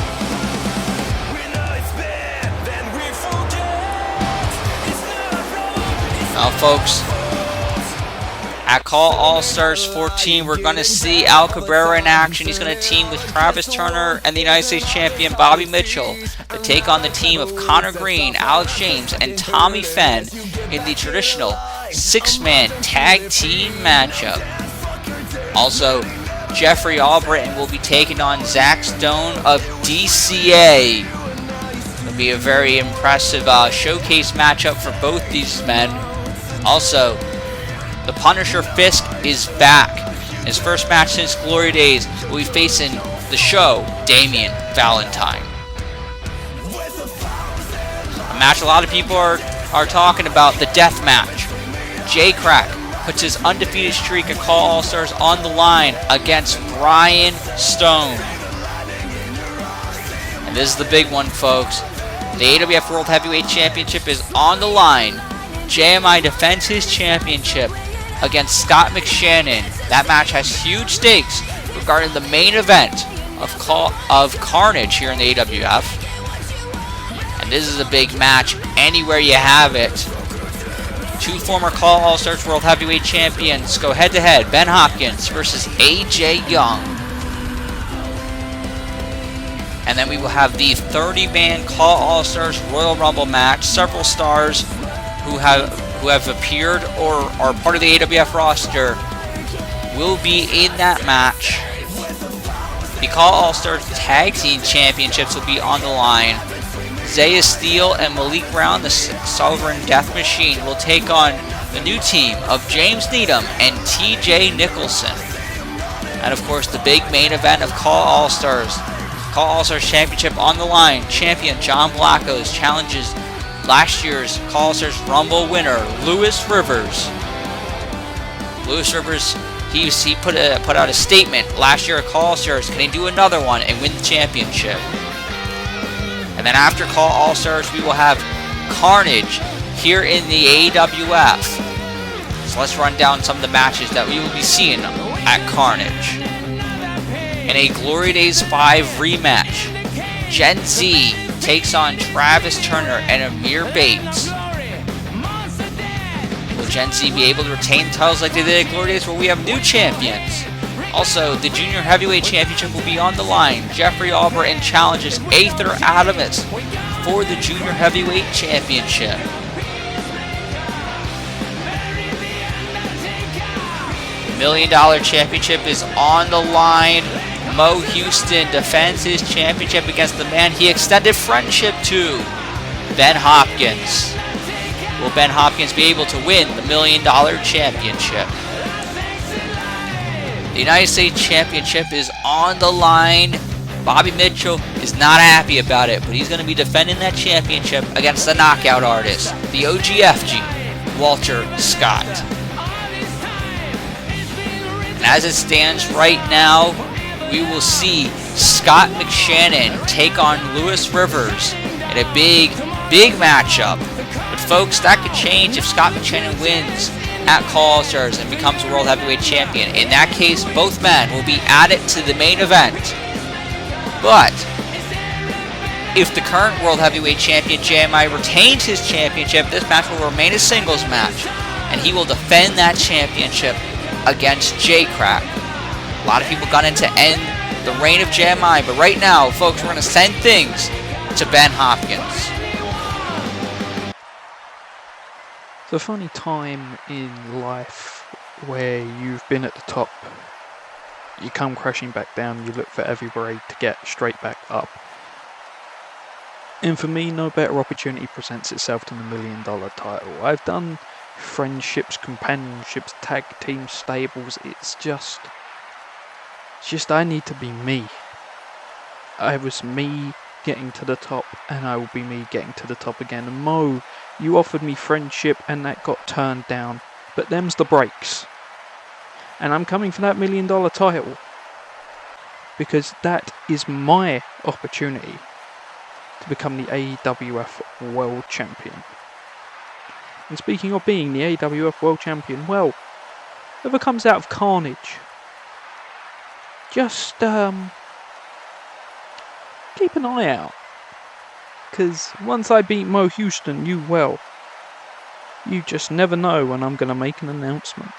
Now, folks, at Call All-Stars 14, we're going to see Al Cabrera in action. He's going to team with Travis Turner and the United States champion Bobby Mitchell to take on the team of Connor Green, Alex James, and Tommy Fenn in the traditional 6-man tag team matchup. Also, Jeffrey Albritton will be taking on Zach Stone of DCA. It'll be a very impressive showcase matchup for both these men. Also, the Punisher Fisk is back. His first match since Glory Days will be facing the Show, Damian Valentine. A match a lot of people are talking about, the death match. J-Crack puts his undefeated streak at Call All-Stars on the line against Brian Stone. And this is the big one, folks. The AWF World Heavyweight Championship is on the line. JMI defends his championship against Scott McShannon. That match has huge stakes regarding the main event of Carnage here in the AWF. And this is a big match anywhere you have it. Two former Call All-Stars World Heavyweight Champions go head-to-head. Ben Hopkins versus AJ Young. And then we will have the 30-man Call All-Stars Royal Rumble match. Several stars who have appeared or are part of the AWF roster will be in that match. The Call All-Stars Tag Team Championships will be on the line. Zaya Steele and Malik Brown, the Sovereign Death Machine, will take on the new team of James Needham and TJ Nicholson. And of course, the big main event of Call All-Stars. Call All-Stars Championship on the line. Champion John Blackos challenges last year's Call All-Stars Rumble winner, Lewis Rivers. Lewis Rivers, he put out a statement last year at Call All-Stars. Can he do another one and win the championship? And then after Call All-Stars, we will have Carnage here in the AWF. So let's run down some of the matches that we will be seeing at Carnage. In a Glory Days 5 rematch, Gen Z takes on Travis Turner and Amir Bates. Will Gen Z be able to retain titles like they did at Glory Days, where we have new champions? Also, the Junior Heavyweight Championship will be on the line. Jeffrey Albritton challenges Aether Adamus for the Junior Heavyweight Championship. The $1 Million Championship is on the line. Mo Houston defends his championship against the man he extended friendship to, Ben Hopkins. Will Ben Hopkins be able to win the $1 Million Championship? The United States Championship is on the line. Bobby Mitchell is not happy about it, but he's going to be defending that championship against the knockout artist, the OGFG, Walter Scott. And as it stands right now, we will see Scott McShannon take on Lewis Rivers in a big matchup. But folks, that could change if Scott McShannon wins at Call All-Stars and becomes a World Heavyweight Champion. In that case, both men will be added to the main event. But if the current World Heavyweight Champion JMI retains his championship, this match will remain a singles match, and he will defend that championship against J-Crack. A lot of people got in to end the reign of JMI, but right now, folks, we're going to send things to Ben Hopkins. It's a funny time in life where you've been at the top, you come crashing back down, you look for every way to get straight back up. And for me, no better opportunity presents itself than the $1 Million title. I've done friendships, companionships, tag team stables. It's just I need to be me. I was me getting to the top, and I will be me getting to the top again. And Mo, you offered me friendship, and that got turned down. But them's the breaks. And I'm coming for that $1 Million title, because that is my opportunity to become the AWF World Champion. And speaking of being the AWF World Champion, well, whoever comes out of Carnage just keep an eye out. Because once I beat Mo Houston, you just never know when I'm going to make an announcement.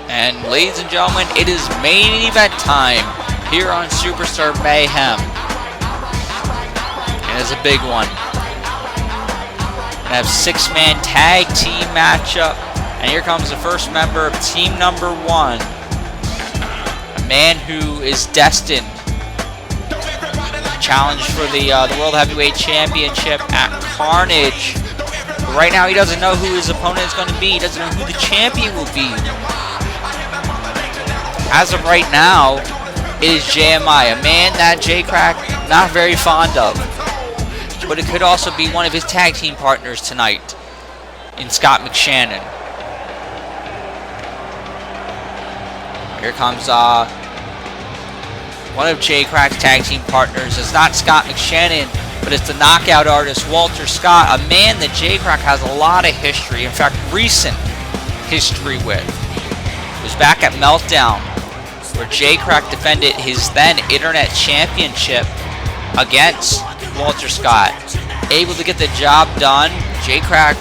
And ladies and gentlemen, it is main event time here on Superstar Mayhem. And it's a big one. We have 6-man tag team matchup. And here comes the first member of team number 1. A man who is destined to challenge for the World Heavyweight Championship at Carnage. But right now he doesn't know who his opponent is going to be. He doesn't know who the champion will be. As of right now, it is JMI, a man that J-Crack not very fond of. But it could also be one of his tag team partners tonight in Scott McShannon. Here comes one of J-Crack's tag team partners. It's not Scott McShannon, but it's the knockout artist Walter Scott, a man that J-Crack has a lot of history, in fact recent history with. It was back at Meltdown, where J-Crack defended his then Internet Championship against Walter Scott. Able to get the job done. J-Crack,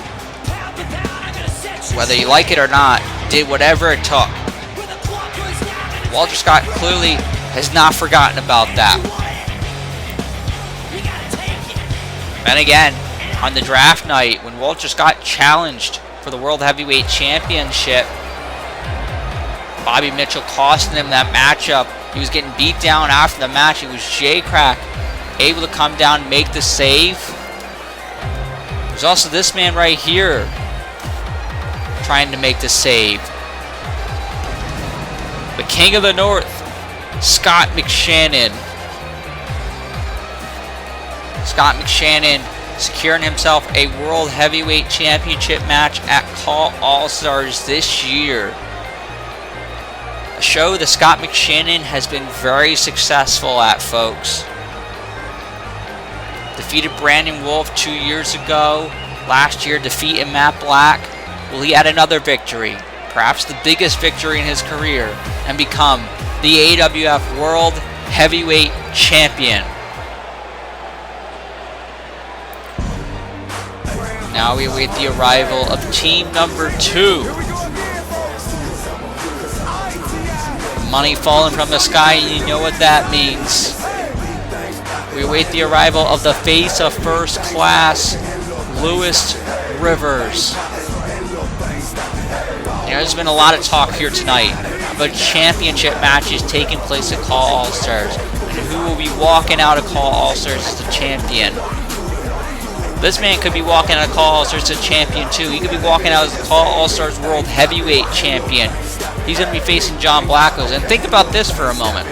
whether you like it or not, did whatever it took. Walter Scott clearly has not forgotten about that. And again, on the draft night, when Walter Scott challenged for the World Heavyweight Championship, Bobby Mitchell costing him that matchup. He was getting beat down after the match. It was J-Crack able to come down and make the save. There's also this man right here trying to make the save. The King of the North, Scott McShannon. Scott McShannon securing himself a World Heavyweight Championship match at Call All-Stars this year. A show that Scott McShannon has been very successful at, folks. Defeated Brandon Wolf 2 years ago. Last year, defeated Matt Black. Will he add another victory? Perhaps the biggest victory in his career, and become the AWF World Heavyweight Champion. Now we await the arrival of team number 2. Money falling from the sky, and you know what that means. We await the arrival of the face of First Class, Lewis Rivers. There's been a lot of talk here tonight about championship matches taking place at Call All-Stars, and who will be walking out of Call All-Stars as the champion. This man could be walking out of Call All-Stars as a champion too. He could be walking out as the Call All-Stars World Heavyweight Champion. He's going to be facing John Blackos. And think about this for a moment.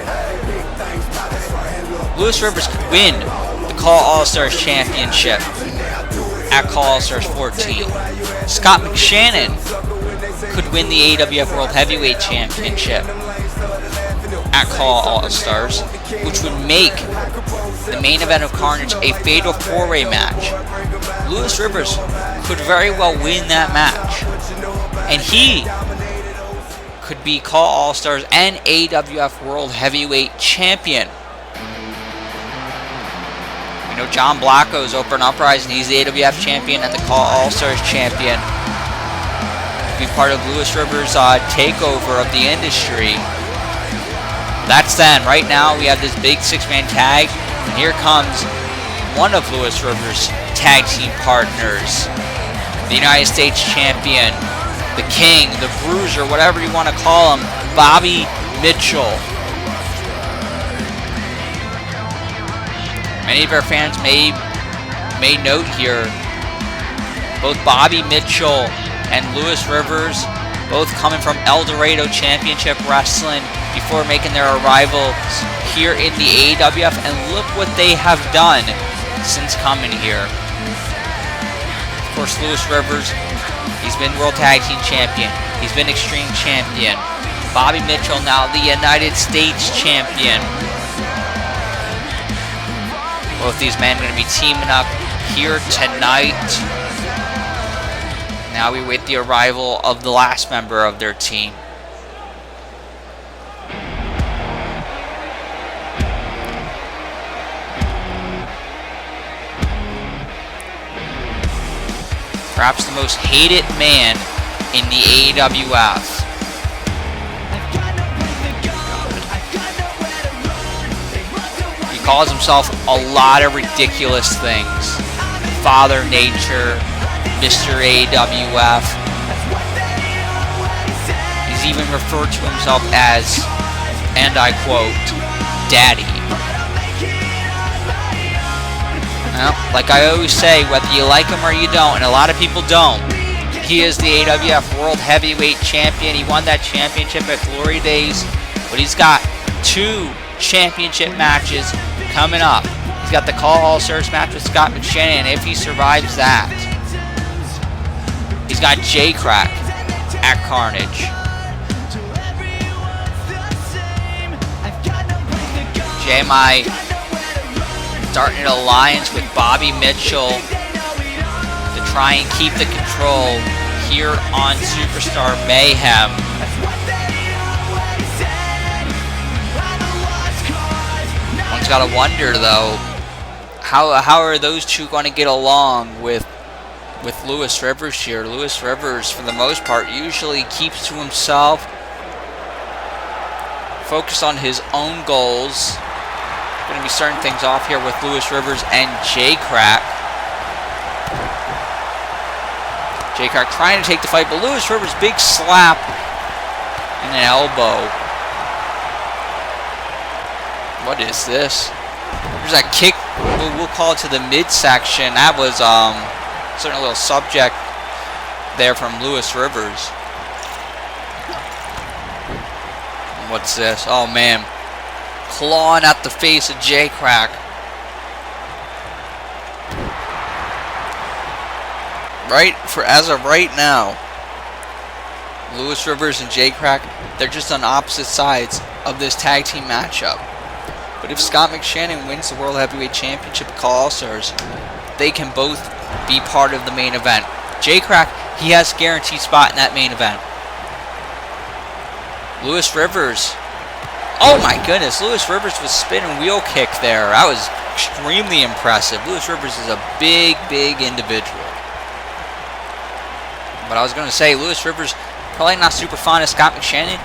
Lewis Rivers could win the Call All-Stars Championship at Call All-Stars 14. Scott McShannon could win the AWF World Heavyweight Championship at Call All-Stars, which would make the main event of Carnage a fatal 4-way match. Lewis Rivers could very well win that match, and he could be Call All-Stars and AWF World Heavyweight Champion. You know, John Blackos over an Uprising, he's the AWF Champion and the Call All-Stars Champion. Be part of Lewis Rivers' takeover of the industry. That's then. Right now we have this big 6-man tag, and here comes one of Lewis Rivers' tag team partners, the United States Champion, the King, the Bruiser, whatever you want to call him, Bobby Mitchell. Many of our fans may note here, both Bobby Mitchell and Lewis Rivers, both coming from El Dorado Championship Wrestling before making their arrivals here in the AWF, and look what they have done since coming here. Of course, Lewis Rivers, he's been World Tag Team Champion, he's been Extreme Champion. Bobby Mitchell now the United States Champion. Both these men are going to be teaming up here tonight. Now we wait the arrival of the last member of their team. perhaps the most hated man in the AWF. He calls himself a lot of ridiculous things. Father Nature, Mr. AWF. He's even referred to himself as, and I quote, Daddy. Well, like I always say, whether you like him or you don't, and a lot of people don't, he is the AWF World Heavyweight Champion. He won that championship at Glory Days, but he's got 2 championship matches coming up. He's got the Call All Stars match with Scott McShannon if he survives that. He's got J-Crack at Carnage. JMI starting an alliance with Bobby Mitchell to try and keep the control here on Superstar Mayhem. One's got to wonder though, how are those two going to get along with Lewis Rivers here? Lewis Rivers, for the most part, usually keeps to himself, focused on his own goals. Going to be starting things off here with Lewis Rivers and J-Crack. J-Crack trying to take the fight, but Lewis Rivers, big slap and an elbow. What is this? There's that kick, we'll call it to the midsection. That was certainly a little subject there from Lewis Rivers. What's this? Oh man. Clawing at the face of J-Crack. As of right now, Lewis Rivers and J-Crack, they're just on opposite sides of this tag team matchup. But if Scott McShannon wins the World Heavyweight Championship at Call All Stars, they can both be part of the main event. J-Crack, he has a guaranteed spot in that main event. Lewis Rivers, oh my goodness, Lewis Rivers was spinning wheel kick there. That was extremely impressive. Lewis Rivers is a big, big individual. But I was going to say, Lewis Rivers, probably not super fond of Scott McShannon,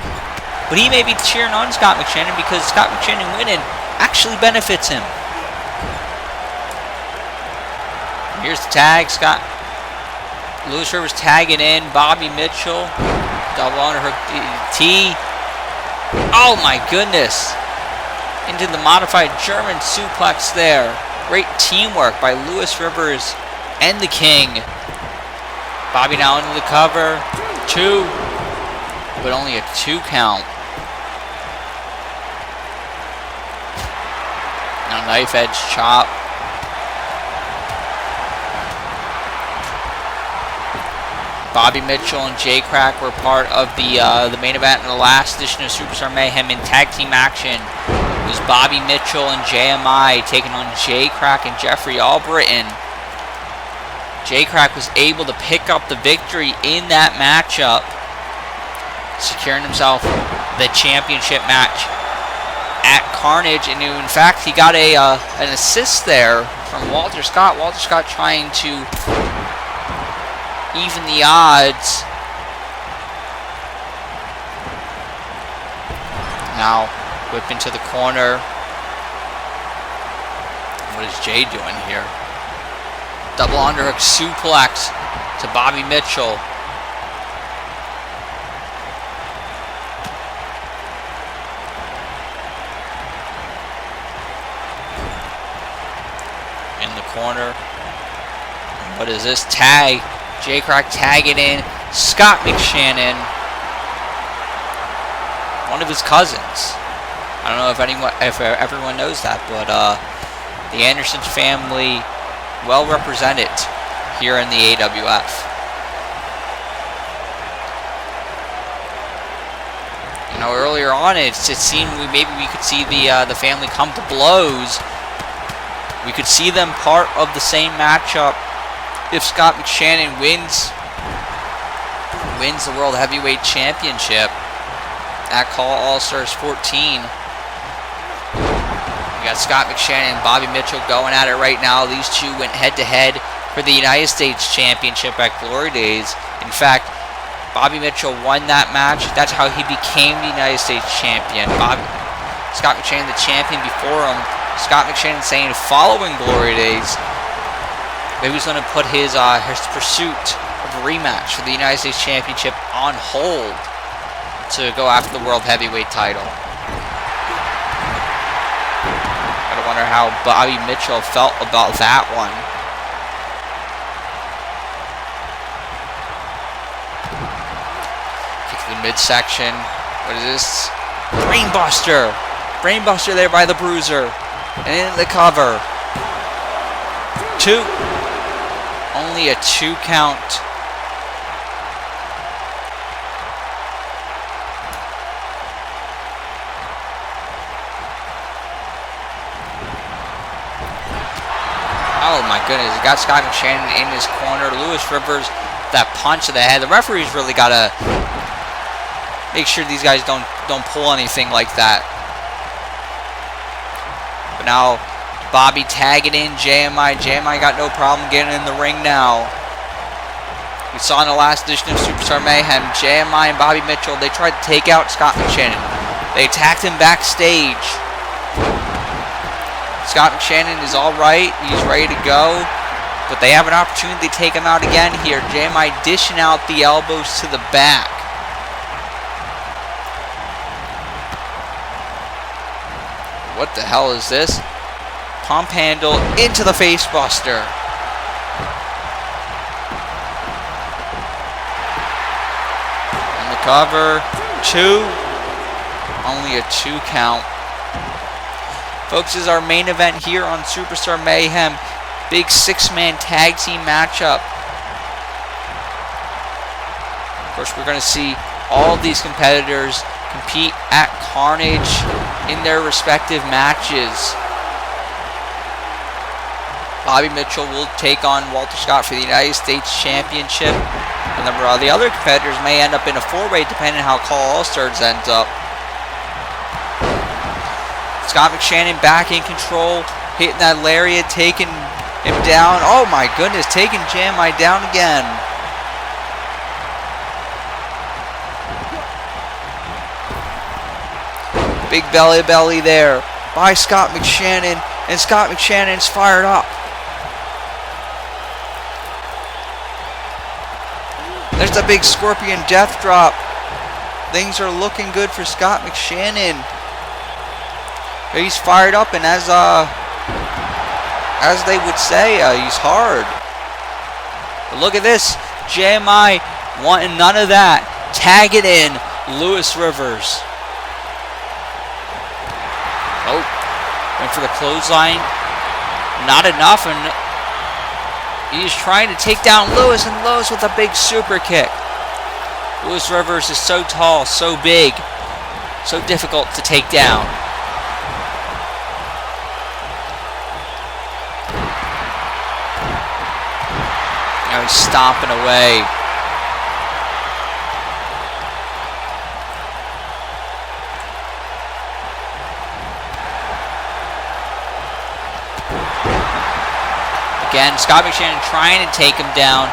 but he may be cheering on Scott McShannon because Scott McShannon winning actually benefits him. Here's the tag, Lewis Rivers tagging in Bobby Mitchell, double underhook DDT. Oh my goodness! Into the modified German suplex there. Great teamwork by Lewis Rivers and the King. Bobby now into the cover. 2, but only a 2 count. Now knife edge chop. Bobby Mitchell and J-Crack were part of the main event in the last edition of Superstar Mayhem in tag team action. It was Bobby Mitchell and JMI taking on J-Crack and Jeffrey Albritton. J-Crack was able to pick up the victory in that matchup, securing himself the championship match at Carnage. And in fact, he got an assist there from Walter Scott. Walter Scott trying to even the odds. Now whip into the corner. What is Jay doing here? Double underhook suplex to Bobby Mitchell. In the corner. What is this? Tag. J-Crack tagging in Scott McShannon, one of his cousins. I don't know if everyone knows that, but the Anderson family well represented here in the AWF. You know, earlier on it seemed maybe we could see the family come to blows. We could see them part of the same matchup if Scott McShannon wins the World Heavyweight Championship at Call All Stars 14. We got Scott McShannon and Bobby Mitchell going at it right now. These two went head-to-head for the United States Championship at Glory Days. In fact, Bobby Mitchell won that match. That's how he became the United States Champion. Scott McShannon, the champion before him. Scott McShannon saying following Glory Days, maybe he's going to put his pursuit of a rematch for the United States Championship on hold to go after the World Heavyweight title. Gotta wonder how Bobby Mitchell felt about that one. Kick to the midsection. What is this? Brainbuster! Brainbuster there by the Bruiser. And in the cover. 2. Only a 2 count. Oh my goodness, he got Scott McShannon in his corner. Lewis Rivers, that punch to the head. The referee's really got to make sure these guys don't pull anything like that. But now, Bobby tagging in JMI. JMI got no problem getting in the ring now. We saw in the last edition of Superstar Mayhem, JMI and Bobby Mitchell, they tried to take out Scott McShannon. They attacked him backstage. Scott McShannon is alright. He's ready to go. But they have an opportunity to take him out again here. JMI dishing out the elbows to the back. What the hell is this? Pump handle into the face buster. On the cover. 2. Only a 2 count. Folks, this is our main event here on Superstar Mayhem. Big 6-man tag team matchup. Of course, we're going to see all of these competitors compete at Carnage in their respective matches. Bobby Mitchell will take on Walter Scott for the United States Championship. And the other competitors may end up in a 4-way depending on how Call All-Stars ends up. Scott McShannon back in control, hitting that lariat, taking him down. Oh my goodness, taking JMI down again. Big belly there by Scott McShannon, and Scott McShannon's fired up. There's the big Scorpion Death Drop. Things are looking good for Scott McShannon. He's fired up, and as they would say, he's hard. But look at this. JMI wanting none of that. Tag it in. Lewis Rivers. Oh. Went for the clothesline. Not enough, and he's trying to take down Lewis, and Lewis with a big super kick. Lewis Rivers is so tall, so big, so difficult to take down. Now he's stomping away. Again, Scott McShannon trying to take him down.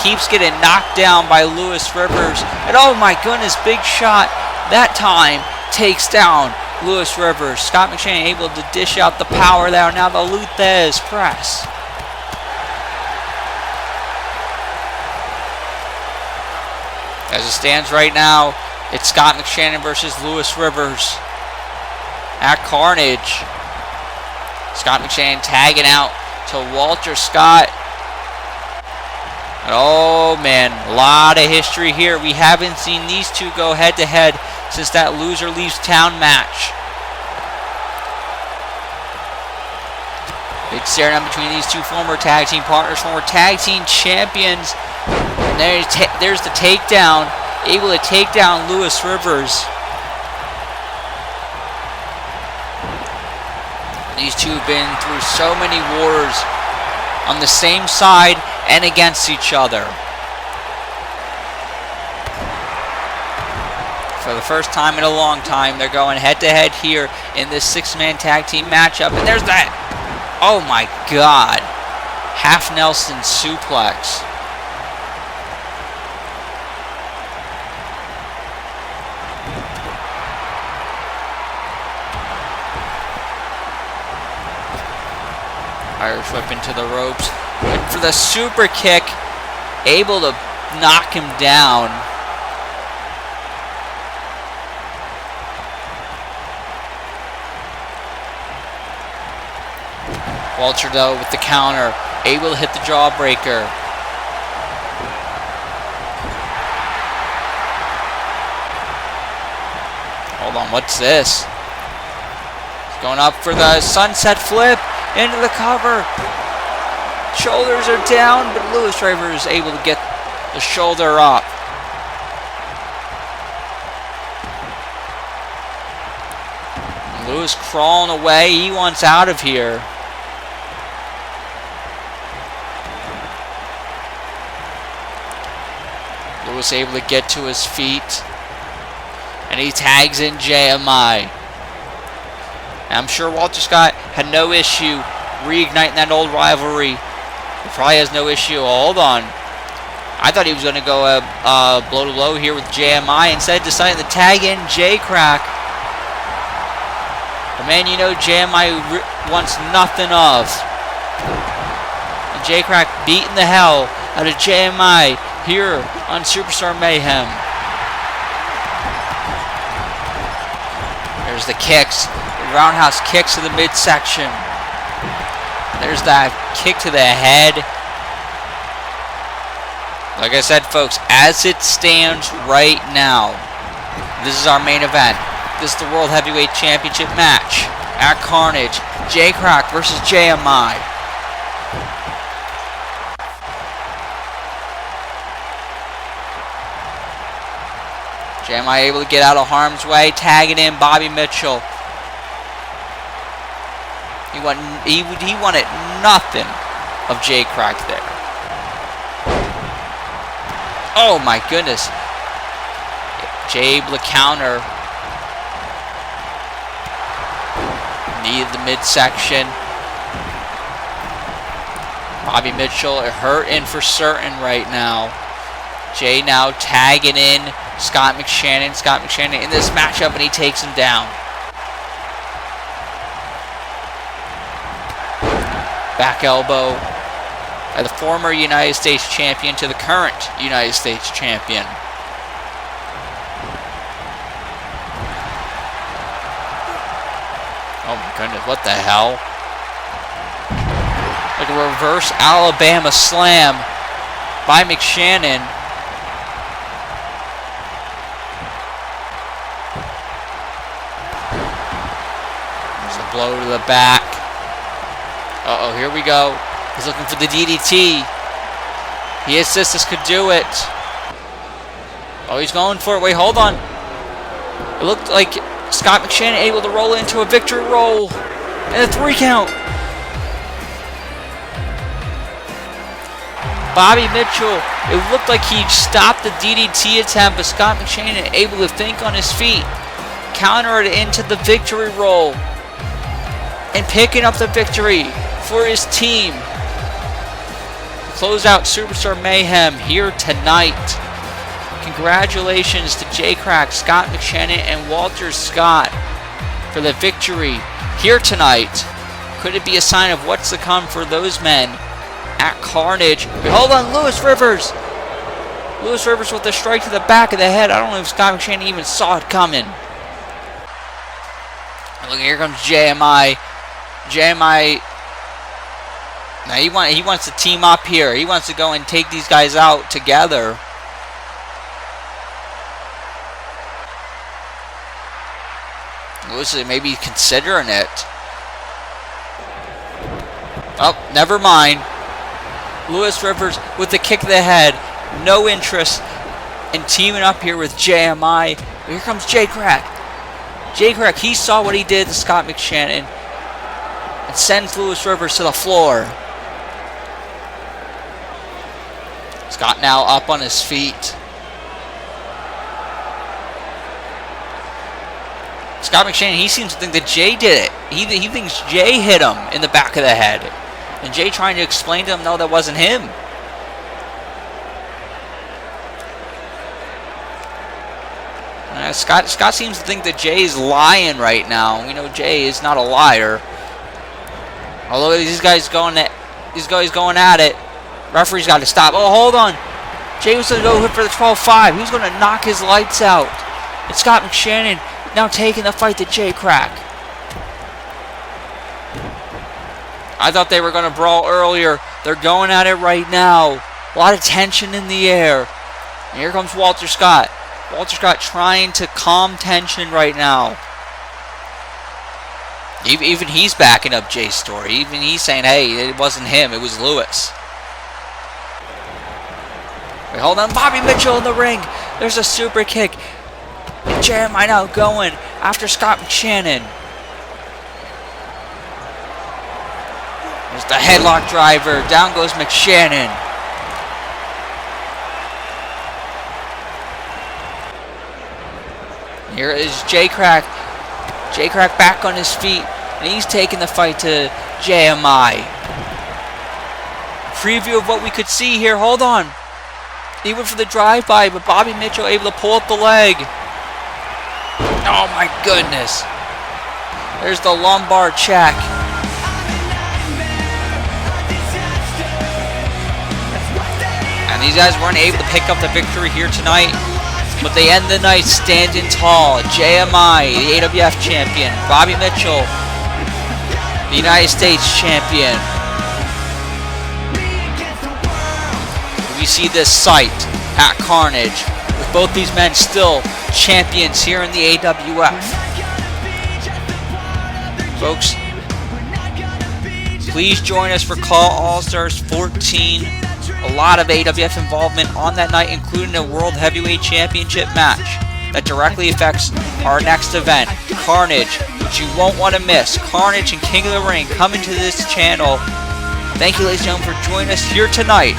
Keeps getting knocked down by Lewis Rivers. And oh my goodness, big shot. That time takes down Lewis Rivers. Scott McShannon able to dish out the power there. Now the Luthez press. As it stands right now, it's Scott McShannon versus Lewis Rivers at Carnage. Scott McShannon tagging out to Walter Scott. And oh man, a lot of history here. We haven't seen these two go head to head since that loser leaves town match. Big stare down between these two former tag team partners, former tag team champions. And there's the takedown, able to take down Lewis Rivers. These two have been through so many wars on the same side and against each other. For the first time in a long time, they're going head to head here in this 6-man tag team matchup. And there's that Oh my God. Half Nelson suplex. Irish whip into the ropes. Went for the super kick. Able to knock him down. Walter, though, with the counter, able to hit the jawbreaker. Hold on, what's this? He's going up for the sunset flip into the cover. Shoulders are down, but Lewis Driver is able to get the shoulder up. Lewis crawling away. He wants out of here. Lewis able to get to his feet. And he tags in JMI. And I'm sure Walter Scott had no issue reigniting that old rivalry. He probably has no issue. Hold on. I thought he was going to go blow to blow here with JMI. Instead, decided to tag in J-Crack. The man you know JMI wants nothing of. And J-Crack beating the hell out of JMI here on Superstar Mayhem. There's the kicks. The roundhouse kicks to the midsection. There's that kick to the head. Like I said, folks, as it stands right now, this is our main event. This is the World Heavyweight Championship match at Carnage. J-Crack versus JMI. JMI able to get out of harm's way, tagging in Bobby Mitchell. He wanted nothing of J-Crack there. Oh my goodness. Jabe the counter. Needed the midsection. Bobby Mitchell hurting for certain right now. Jay now tagging in Scott McShannon. Scott McShannon in this matchup, and he takes him down. Back elbow by the former United States champion to the current United States champion. Oh my goodness, what the hell? Like a reverse Alabama slam by McShannon. There's a blow to the back. Uh-oh, here we go. He's looking for the DDT. He insists this could do it. Oh, he's going for it. Wait, hold on. It looked like Scott McShannon able to roll into a victory roll. And a 3 count. Bobby Mitchell, it looked like he stopped the DDT attempt, but Scott McShannon able to think on his feet. Counter it into the victory roll. And picking up the victory for his team. Close out Superstar Mayhem here tonight. Congratulations to J-Crack, Scott McShannon, and Walter Scott for the victory here tonight. Could it be a sign of what's to come for those men at Carnage? But hold on, Lewis Rivers. Lewis Rivers with a strike to the back of the head. I don't know if Scott McShannon even saw it coming. And look, here comes JMI. JMI. Now he wants to team up here. He wants to go and take these guys out together. Lewis is maybe considering it. Oh, never mind. Lewis Rivers with the kick to the head. No interest in teaming up here with JMI. But here comes J-Crack. J-Crack, he saw what he did to Scott McShannon and sends Lewis Rivers to the floor. Scott now up on his feet. Scott McShannon, he seems to think that Jay did it. he thinks Jay hit him in the back of the head. And Jay trying to explain to him, no, that wasn't him. Scott seems to think that Jay's lying right now. We know Jay is not a liar. Although these guys going at it. Referee's got to stop. Oh, hold on. Jay was going to go for the 12-5. He was going to knock his lights out. And Scott McShannon now taking the fight to Jay Crack. I thought they were going to brawl earlier. They're going at it right now. A lot of tension in the air. And here comes Walter Scott. Walter Scott trying to calm tension right now. Even he's backing up Jay's story. Even he's saying, hey, it wasn't him, it was Lewis. Wait, hold on, Bobby Mitchell in the ring. There's a super kick. And Jeremiah now going after Scott McShannon. There's the headlock driver. Down goes McShannon. Here is Jay Crack. Jay Crack back on his feet. And he's taking the fight to JMI. Preview of what we could see here. Hold on. He went for the drive-by, but Bobby Mitchell able to pull up the leg. Oh my goodness. There's the lumbar check. And these guys weren't able to pick up the victory here tonight. But they end the night standing tall. JMI, the AWF champion. Bobby Mitchell, the United States champion. We see this sight at Carnage with both these men still champions here in the AWF. Folks, please join us for Call All-Stars 14. A lot of AWF involvement on that night, including a World Heavyweight Championship match that directly affects our next event, Carnage, which you won't want to miss. Carnage and King of the Ring coming to this channel. Thank you, ladies and gentlemen, for joining us here tonight